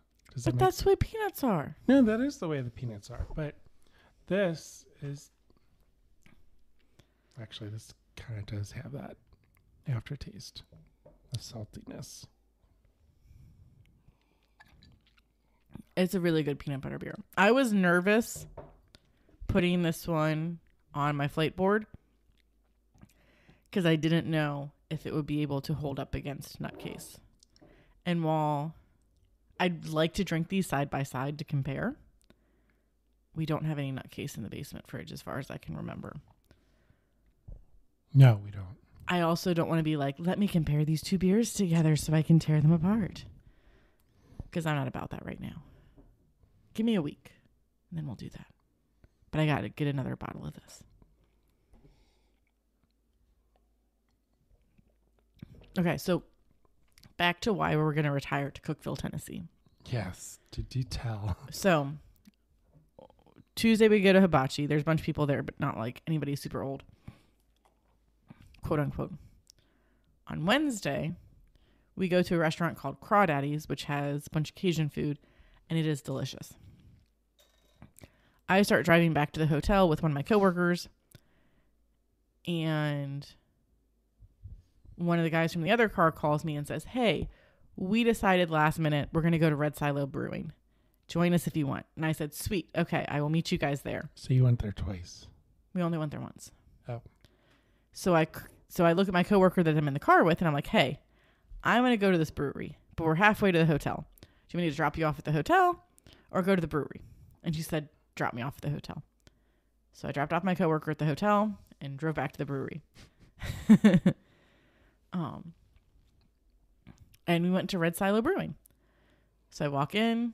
But that's the way peanuts are. No, that is the way the peanuts are. But this kind of does have that aftertaste, the saltiness. It's a really good peanut butter beer. I was nervous putting this one on my flight board because I didn't know if it would be able to hold up against Nutcase. And while I'd like to drink these side by side to compare, we don't have any Nutcase in the basement fridge as far as I can remember. No, we don't. I also don't want to be like, let me compare these two beers together so I can tear them apart. Because I'm not about that right now. Give me a week, and then we'll do that. But I got to get another bottle of this. Okay, so back to why we're going to retire to Cookeville, Tennessee. Yes, did you tell? So Tuesday we go to Hibachi. There's a bunch of people there, but not like anybody super old, quote unquote. On Wednesday, we go to a restaurant called Crawdaddy's, which has a bunch of Cajun food, and it is delicious. I start driving back to the hotel with one of my coworkers, and one of the guys from the other car calls me and says, hey, we decided last minute we're going to go to Red Silo Brewing. Join us if you want. And I said, sweet. Okay, I will meet you guys there. So you went there twice? We only went there once. Oh. So I look at my coworker that I'm in the car with, and I'm like, hey, I'm going to go to this brewery, but we're halfway to the hotel. Do you want me to drop you off at the hotel or go to the brewery? And she said, drop me off at the hotel. So I dropped off my coworker at the hotel and drove back to the brewery. And we went to Red Silo Brewing. So I walk in,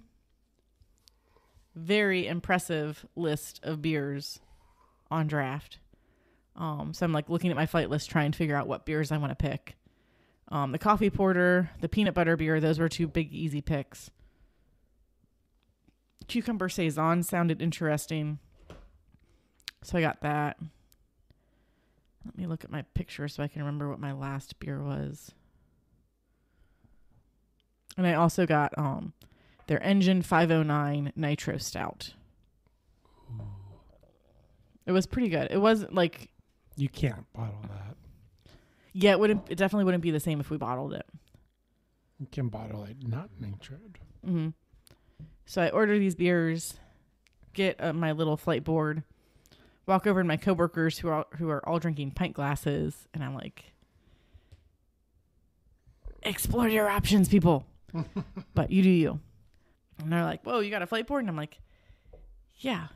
very impressive list of beers on draft. So I'm like looking at my flight list, trying to figure out what beers I want to pick. The coffee porter, the peanut butter beer, those were two big, easy picks. Cucumber Saison sounded interesting. So I got that. Let me look at my picture so I can remember what my last beer was. And I also got their Engine 509 Nitro Stout. Ooh. It was pretty good. It wasn't like... You can't bottle that. Yeah, it definitely wouldn't be the same if we bottled it. You can bottle it, not nitroed. Mm-hmm. So I order these beers, get my little flight board, walk over to my coworkers who are all drinking pint glasses, and I'm like, explore your options, people. But you do you. And they're like, whoa, you got a flight board? And I'm like, yeah.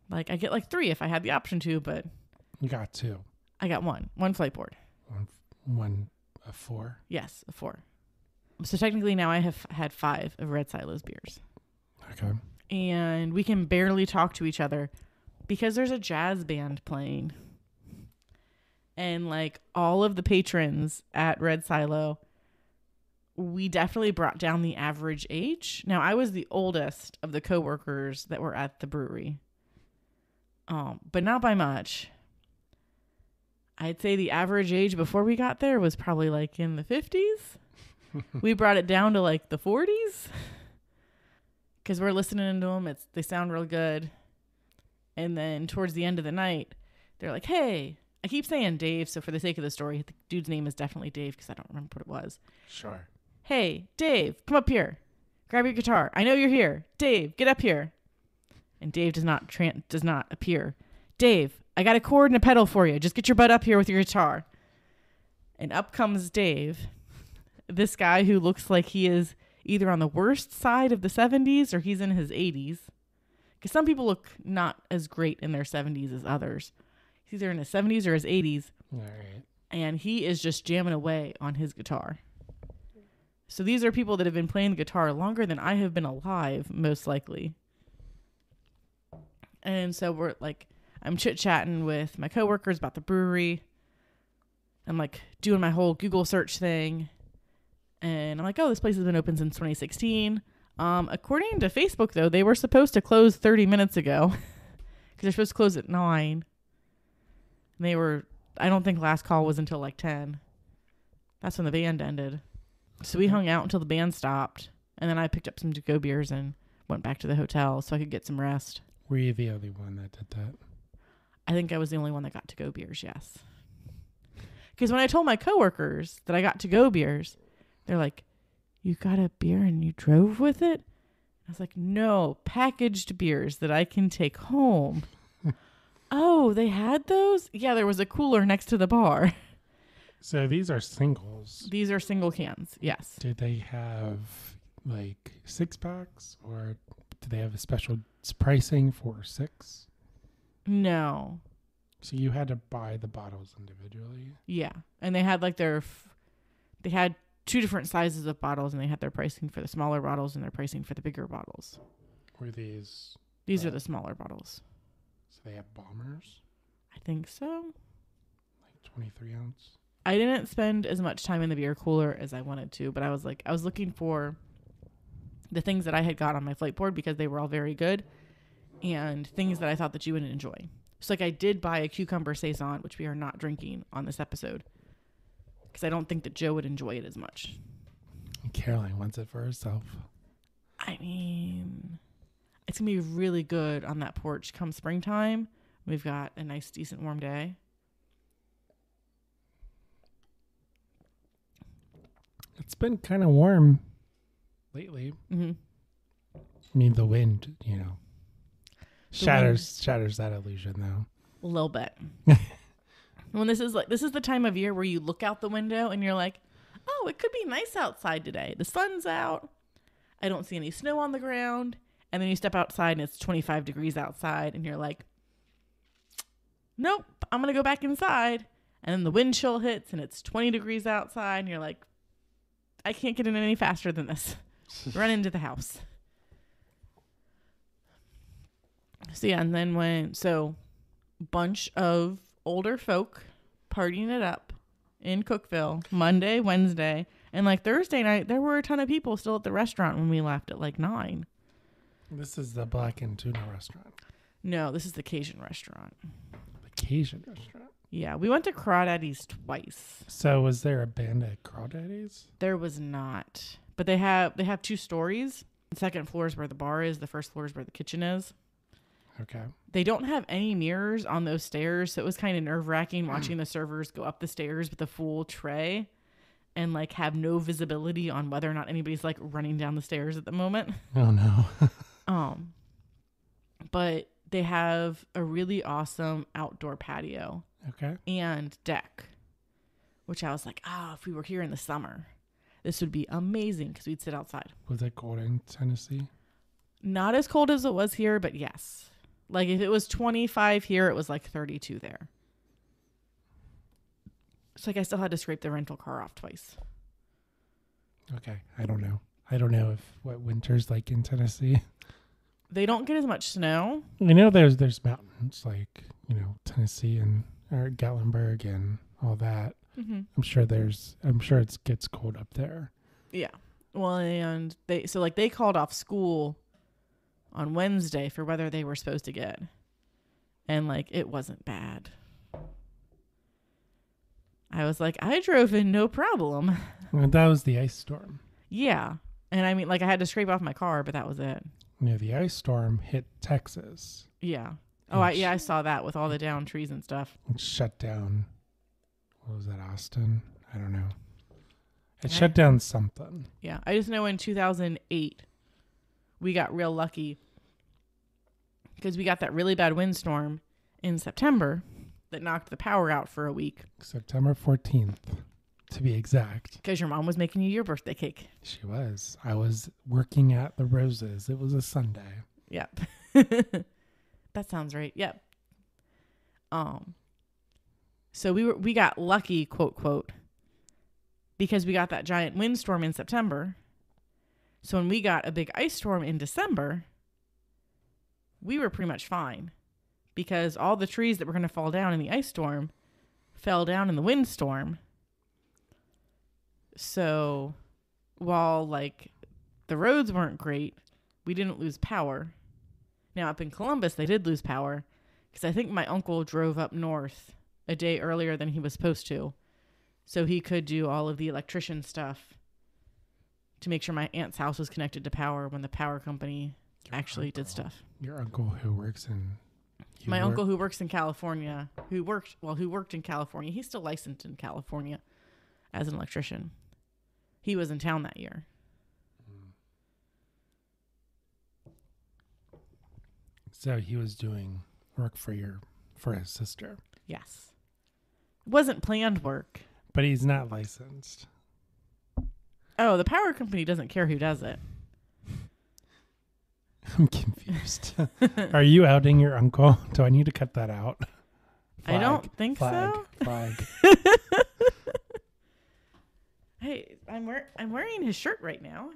Like, I get like 3 if I had the option to, but... You got 2. I got 1 flight board. One a 4? Yes, a 4. So technically now I have had 5 of Red Silo's beers. Okay. And we can barely talk to each other because there's a jazz band playing. And like all of the patrons at Red Silo, we definitely brought down the average age. Now, I was the oldest of the coworkers that were at the brewery. But not by much. I'd say the average age before we got there was probably like in the 50s. We brought it down to like the 40s. Because we're listening to them. They sound real good. And then towards the end of the night, they're like, hey, I keep saying Dave. So for the sake of the story, the dude's name is definitely Dave because I don't remember what it was. Sure. Hey, Dave, come up here. Grab your guitar. I know you're here. Dave, get up here. And Dave does not appear. Dave, I got a cord and a pedal for you. Just get your butt up here with your guitar. And up comes Dave, this guy who looks like he is either on the worst side of the 70s or he's in his 80s. Because some people look not as great in their 70s as others. He's either in his 70s or his 80s. All right. And he is just jamming away on his guitar. So these are people that have been playing the guitar longer than I have been alive, most likely. And so we're like, I'm chit-chatting with my coworkers about the brewery. I'm like doing my whole Google search thing. And I'm like, oh, this place has been open since 2016. According to Facebook, though, they were supposed to close 30 minutes ago. Because they're supposed to close at 9. And I don't think last call was until like 10. That's when the band ended. So we hung out until the band stopped. And then I picked up some to-go beers and went back to the hotel so I could get some rest. Were you the only one that did that? I think I was the only one that got to-go beers, yes. Because when I told my coworkers that I got to-go beers, they're like, you got a beer and you drove with it? I was like, no, packaged beers that I can take home. Oh, they had those? Yeah, there was a cooler next to the bar. So these are singles. These are single cans, yes. Did they have like 6-packs or do they have a special pricing for 6? No. So you had to buy the bottles individually? Yeah. And they had like they had 2 different sizes of bottles and they had their pricing for the smaller bottles and their pricing for the bigger bottles. Were these? These are the smaller bottles. So they have bombers? I think so. Like 23 ounce? I didn't spend as much time in the beer cooler as I wanted to, but I was looking for the things that I had got on my flight board because they were all very good and things that I thought that you would enjoy. So like I did buy a cucumber saison, which we are not drinking on this episode because I don't think that Joe would enjoy it as much. Caroline wants it for herself. I mean, it's going to be really good on that porch come springtime. We've got a nice, decent, warm day. It's been kind of warm lately. Mm-hmm. I mean, the wind, shatters that illusion, though. A little bit. When this is the time of year where you look out the window and you're like, oh, it could be nice outside today. The sun's out. I don't see any snow on the ground. And then you step outside and it's 25 degrees outside and you're like, nope, I'm going to go back inside. And then the wind chill hits and it's 20 degrees outside and you're like, I can't get in any faster than this. Run into the house. So yeah, and then bunch of older folk partying it up in Cookeville Monday, Wednesday, and like Thursday night, there were a ton of people still at the restaurant when we left at like 9. This is the Black and Tuna restaurant. No, this is the Cajun restaurant. The Cajun restaurant? Yeah, we went to Crawdaddy's twice. So was there a band at Crawdaddy's? There was not. But they have 2 stories. The second floor is where the bar is. The first floor is where the kitchen is. Okay. They don't have any mirrors on those stairs, so it was kind of nerve-wracking watching the servers go up the stairs with a full tray. and like have no visibility on whether or not anybody's like running down the stairs at the moment. Oh no. But they have a really awesome outdoor patio. Okay. And deck, which I was like, if we were here in the summer, this would be amazing because we'd sit outside. Was it cold in Tennessee? Not as cold as it was here, but yes. Like if it was 25 here, it was like 32 there. It's like I still had to scrape the rental car off twice. Okay. I don't know. I don't know what winter's like in Tennessee. They don't get as much snow. I know there's mountains like, Tennessee and or Gatlinburg and all that. Mm-hmm. I'm sure it gets cold up there. Yeah. Well, and they called off school on Wednesday for weather they were supposed to get. And like it wasn't bad. I was like, I drove in no problem. Well, that was the ice storm. Yeah. And I mean, like I had to scrape off my car, but that was it. The ice storm hit Texas. Yeah. Oh, I saw that with all the downed trees and stuff. It shut down. What was that, Austin? I don't know. It shut down something. Yeah. I just know in 2008, we got real lucky because we got that really bad windstorm in September that knocked the power out for a week. September 14th, to be exact. Because your mom was making you your birthday cake. She was. I was working at the Roses. It was a Sunday. Yep. That sounds right. Yep. So we got lucky, quote, quote, because we got that giant windstorm in September. So when we got a big ice storm in December, we were pretty much fine because all the trees that were going to fall down in the ice storm fell down in the windstorm. So while like the roads weren't great, we didn't lose power. Now up in Columbus, they did lose power because I think my uncle drove up north a day earlier than he was supposed to. So he could do all of the electrician stuff to make sure my aunt's house was connected to power when the power company actually did stuff. Your uncle who works in... Uncle who works in California, who worked in California. He's still licensed in California as an electrician. He was in town that year. So he was doing work for his sister. Yes. It wasn't planned work. But he's not licensed. Oh, the power company doesn't care who does it. I'm confused. Are you outing your uncle? Do I need to cut that out? I don't think so. Flag. Hey, I'm wearing his shirt right now.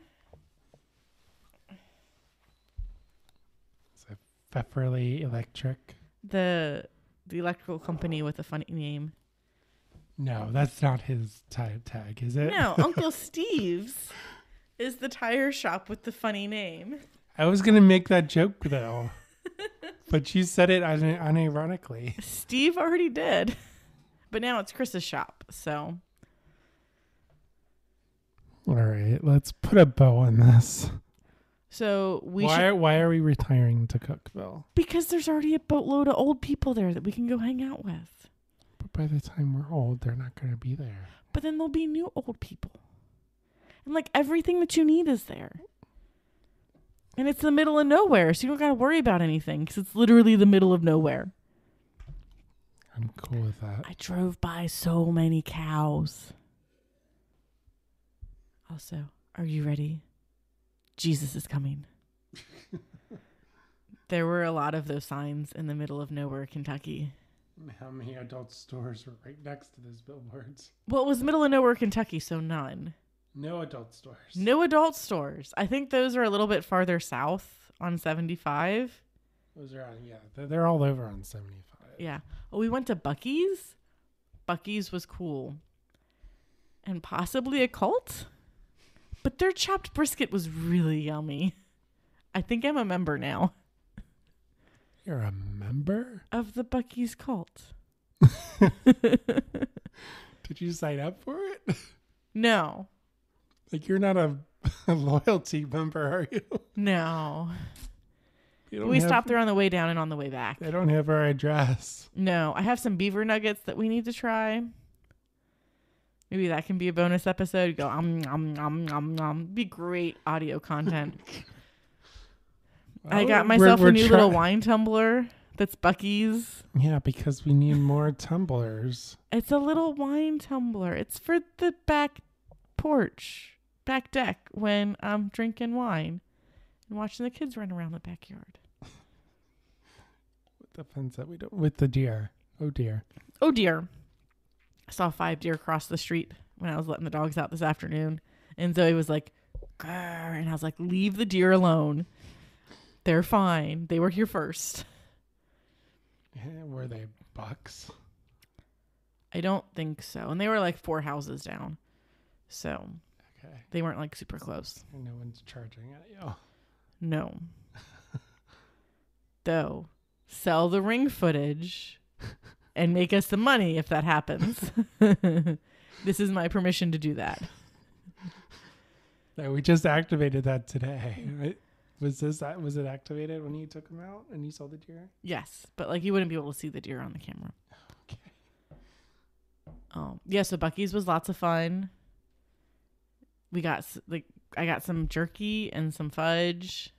Is it Pfefferly Electric? The electrical company with a funny name. No, that's not his tag, is it? No, Uncle Steve's is the tire shop with the funny name. I was going to make that joke, though. But you said it unironically. Steve already did. But now it's Chris's shop, so. All right, let's put a bow on this. So why are we retiring to Cookeville? Because there's already a boatload of old people there that we can go hang out with. But by the time we're old, they're not going to be there. But then there'll be new old people. And like everything that you need is there. And it's the middle of nowhere, so you don't got to worry about anything because it's literally the middle of nowhere. I'm cool with that. I drove by so many cows. Also, are you ready? Jesus is coming. There were a lot of those signs in the middle of nowhere, Kentucky. How many adult stores were right next to those billboards? Well, it was middle of nowhere, Kentucky, so none. No adult stores. No adult stores. I think those are a little bit farther south on 75. Those are on, they're all over on 75. Yeah. Well, we went to Buc-ee's. Buc-ee's was cool. And possibly a cult. But their chopped brisket was really yummy. I think I'm a member now. You're a member? Of the Buc-ee's cult. Did you sign up for it? No. Like, you're not a loyalty member, are you? No. We stopped there on the way down and on the way back. They don't have our address. No. I have some beaver nuggets that we need to try. Maybe that can be a bonus episode. Go be great audio content. I got myself a new little wine tumbler that's Buc-ee's. Yeah, because we need more tumblers. It's a little wine tumbler. It's for the back deck when I'm drinking wine and watching the kids run around the backyard. With the fence that we don't with the deer. Oh dear. Oh dear. I saw 5 deer cross the street when I was letting the dogs out this afternoon. And Zoe was like, grr, and I was like, leave the deer alone. They're fine. They were here first. Were they bucks? I don't think so. And they were like 4 houses down. So they weren't like super close. And no one's charging at you. No. Though, sell the ring footage and make us some money if that happens. This is my permission to do that. No, we just activated that today. Right? Was it activated when you took them out and you saw the deer? Yes, but like you wouldn't be able to see the deer on the camera. Okay. Yeah, so Buc-ee's was lots of fun. I got some jerky and some fudge.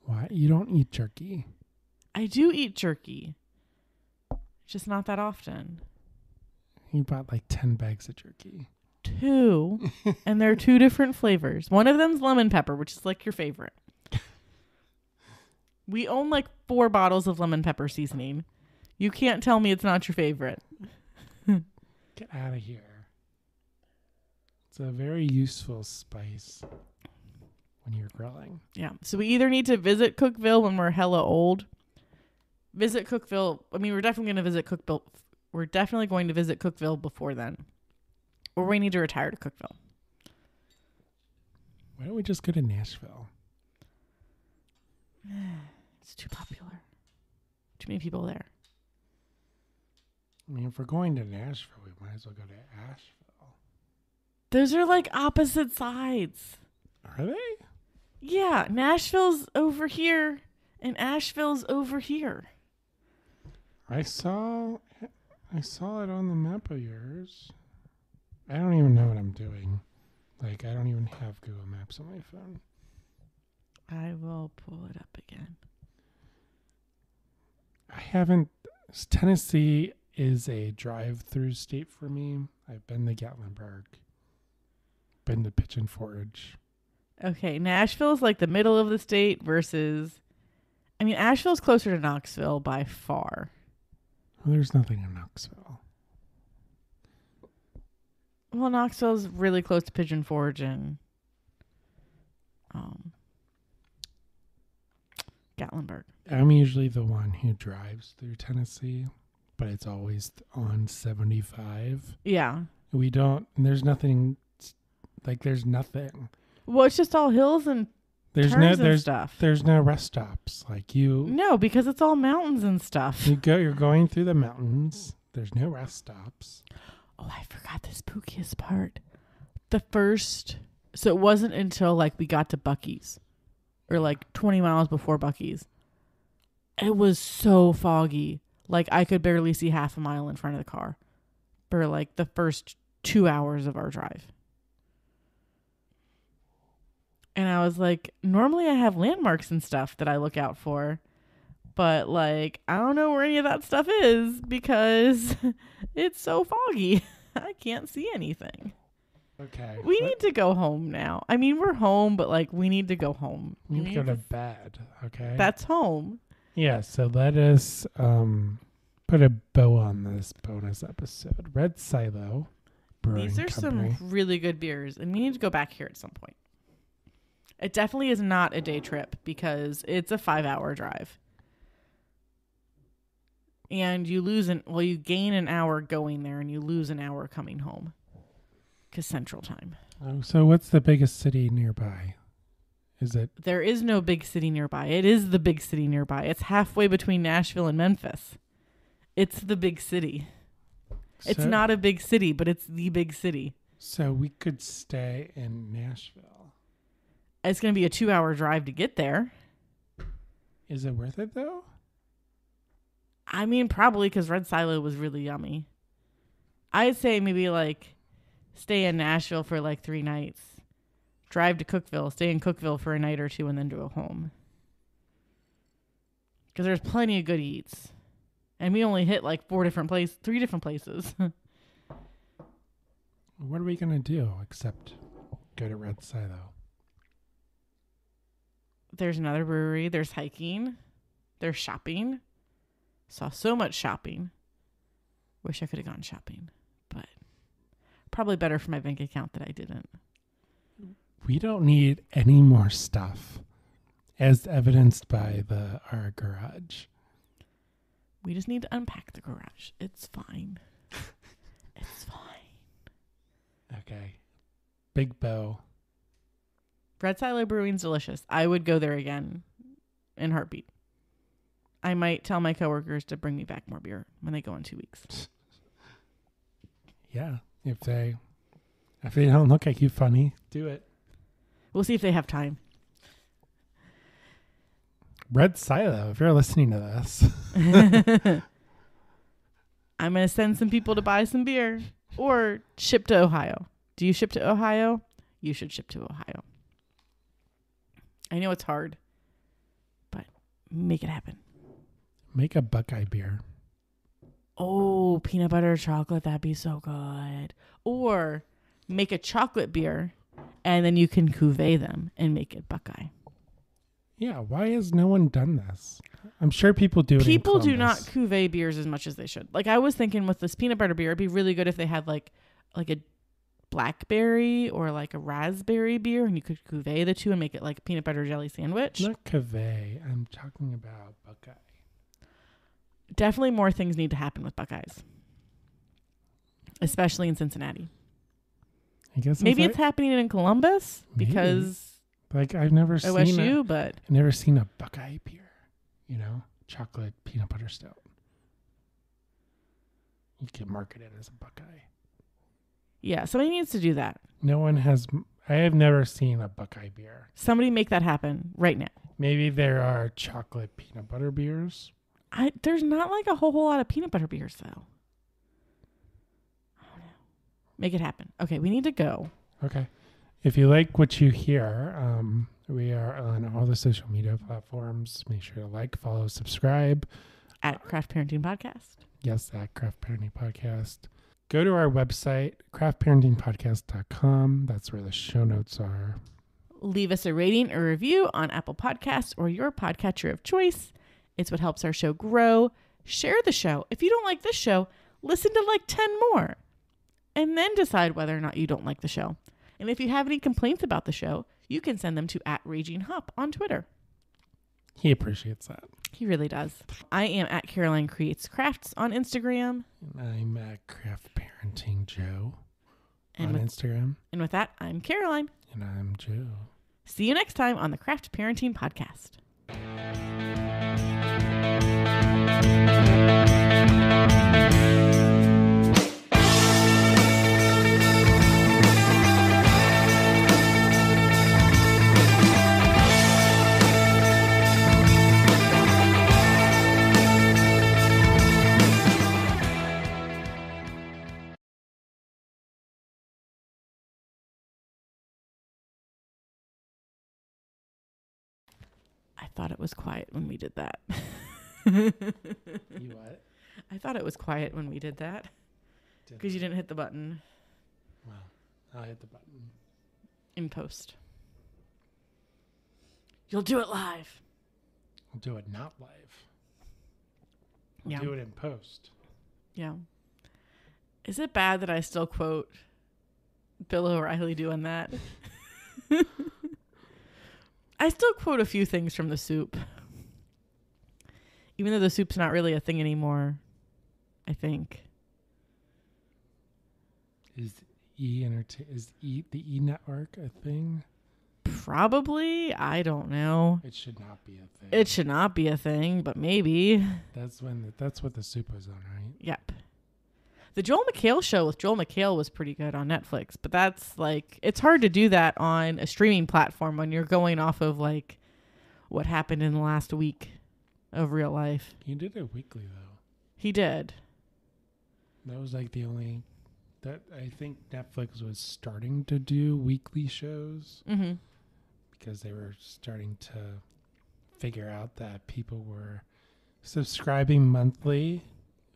Why? You don't eat jerky. I do eat jerky. Just not that often. You bought like 10 bags of jerky. 2. And they're 2 different flavors. One of them's lemon pepper, which is like your favorite. We own like 4 bottles of lemon pepper seasoning. You can't tell me it's not your favorite. Get out of here. It's a very useful spice when you're grilling. Yeah. So we either need to visit Cookeville when we're hella old. Visit Cookeville. I mean, we're definitely going to visit Cookeville. We're definitely going to visit Cookeville before then. Or we need to retire to Cookeville. Why don't we just go to Nashville? It's too popular. Too many people there. I mean, if we're going to Nashville, we might as well go to Asheville. Those are like opposite sides. Are they? Yeah, Nashville's over here and Asheville's over here. I saw it on the map of yours. I don't even know what I'm doing. Like, I don't even have Google Maps on my phone. I will pull it up again. I haven't. Tennessee is a drive-through state for me. I've been to Gatlinburg. Been to Pigeon Forge. Okay, Nashville's like the middle of the state versus... I mean, Asheville's closer to Knoxville by far. Well, there's nothing in Knoxville. Well, Knoxville's really close to Pigeon Forge and Gatlinburg. I'm usually the one who drives through Tennessee, but it's always on 75. Yeah. There's nothing, there's nothing. Well, it's just all hills and there's stuff. There's no rest stops. No, because it's all mountains and stuff. You're going through the mountains. There's no rest stops. Oh, I forgot the spookiest part. So it wasn't until we got to Buc-ee's or 20 miles before Buc-ee's. It was so foggy. I could barely see half a mile in front of the car for the first 2 hours of our drive. And I was like, normally I have landmarks and stuff that I look out for. But I don't know where any of that stuff is because it's so foggy. I can't see anything. Okay. We need to go home now. I mean, we're home, but we need to go home. We need to go to bed. Okay. That's home. Yeah. So let us put a bow on this bonus episode. Red Silo Brewing These are Company. some really good beers, and we need to go back here at some point. It definitely is not a day trip because it's a 5-hour drive. And you you gain an hour going there and you lose an hour coming home. Because Central Time. Oh, so what's the biggest city nearby? Is it? There is no big city nearby. It is the big city nearby. It's halfway between Nashville and Memphis. It's the big city. It's not a big city, but it's the big city. So we could stay in Nashville. It's going to be a 2-hour drive to get there. Is it worth it though? I mean, probably because Red Silo was really yummy. I'd say maybe like stay in Nashville for like 3 nights. Drive to Cookeville, stay in Cookeville for a night or 2, and then go home. Because there's plenty of good eats. And we only hit like 3 different places. What are we going to do except go to Red Silo? There's another brewery. There's hiking. There's shopping. Saw so much shopping. Wish I could have gone shopping. But probably better for my bank account that I didn't. We don't need any more stuff, as evidenced by our garage. We just need to unpack the garage. It's fine. It's fine. Okay. Big bow. Red Silo Brewing's delicious. I would go there again in heartbeat. I might tell my coworkers to bring me back more beer when they go in 2 weeks. Yeah. If they don't look at you funny, do it. We'll see if they have time. Red Silo, if you're listening to this. I'm going to send some people to buy some beer or ship to Ohio. Do you ship to Ohio? You should ship to Ohio. I know it's hard, but make it happen. Make a Buckeye beer. Oh, peanut butter chocolate. That'd be so good. Or make a chocolate beer and then you can cuvee them and make it Buckeye. Yeah, why has no one done this? I'm sure people do it. People do not cuvee beers as much as they should. Like I was thinking with this peanut butter beer, it'd be really good if they had like a blackberry or like a raspberry beer and you could cuvee the two and make it like a peanut butter jelly sandwich. Not cuvee. I'm talking about Buckeye. Definitely more things need to happen with Buckeyes. Especially in Cincinnati. I guess maybe it's happening in Columbus because like I've never OSU, but I've never seen a Buckeye beer. You know, chocolate peanut butter stout. You can market it as a Buckeye. Yeah, somebody needs to do that. No one has. I have never seen a Buckeye beer. Somebody make that happen right now. Maybe there are chocolate peanut butter beers. There's not like a whole lot of peanut butter beers though. Oh no. Make it happen. Okay, we need to go. Okay. If you like what you hear, we are on all the social media platforms. Make sure to like, follow, subscribe. At Craft Parenting Podcast. Yes, at Craft Parenting Podcast. Go to our website, craftparentingpodcast.com. That's where the show notes are. Leave us a rating or review on Apple Podcasts or your podcatcher of choice. It's what helps our show grow. Share the show. If you don't like this show, listen to like 10 more. And then decide whether or not you don't like the show. And if you have any complaints about the show, you can send them to @RagingHop on Twitter. He appreciates that. He really does. I am at Caroline Creates Crafts on Instagram. And I'm at Craft Parenting Joe on Instagram. And with that, I'm Caroline. And I'm Joe. See you next time on the Craft Parenting Podcast. I thought it was quiet when we did that. You what? I thought it was quiet when we did that. Because you didn't hit the button. Well, I'll hit the button. In post. You'll do it live. We'll do it not live. We'll Yeah. do it in post. Yeah. Is it bad that I still quote Bill O'Reilly doing that? I still quote a few things from The Soup. Even though The Soup's not really a thing anymore, I think. Is the E Network a thing? Probably. I don't know. It should not be a thing. It should not be a thing, but maybe. That's what The Soup was on, right? Yep. The Joel McHale show with Joel McHale was pretty good on Netflix, but that's like, it's hard to do that on a streaming platform when you're going off of like what happened in the last week of real life. He did it weekly though. He did. That was like the only that I think Netflix was starting to do weekly shows Mm-hmm. because they were starting to figure out that people were subscribing monthly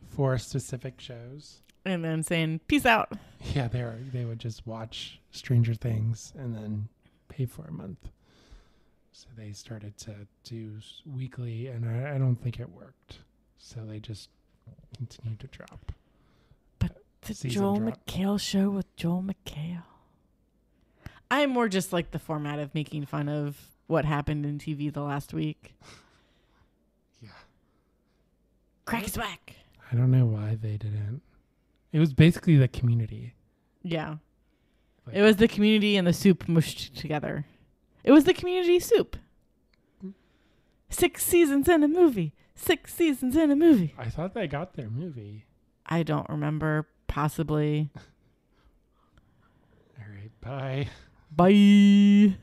for specific shows. And then saying, peace out. Yeah, they would just watch Stranger Things and then pay for a month. So they started to do weekly, and I don't think it worked. So they just continued to drop. But the Season Joel drop. McHale show with Joel McHale. I'm more just like the format of making fun of what happened in TV the last week. Yeah. Crack is whack. I don't know why they didn't. It was basically the Community. Yeah. Like, It was the Community and the Soup mushed together. It was the Community Soup. 6 seasons in a movie. 6 seasons in a movie. I thought they got their movie. I don't remember. Possibly. All right, bye. Bye.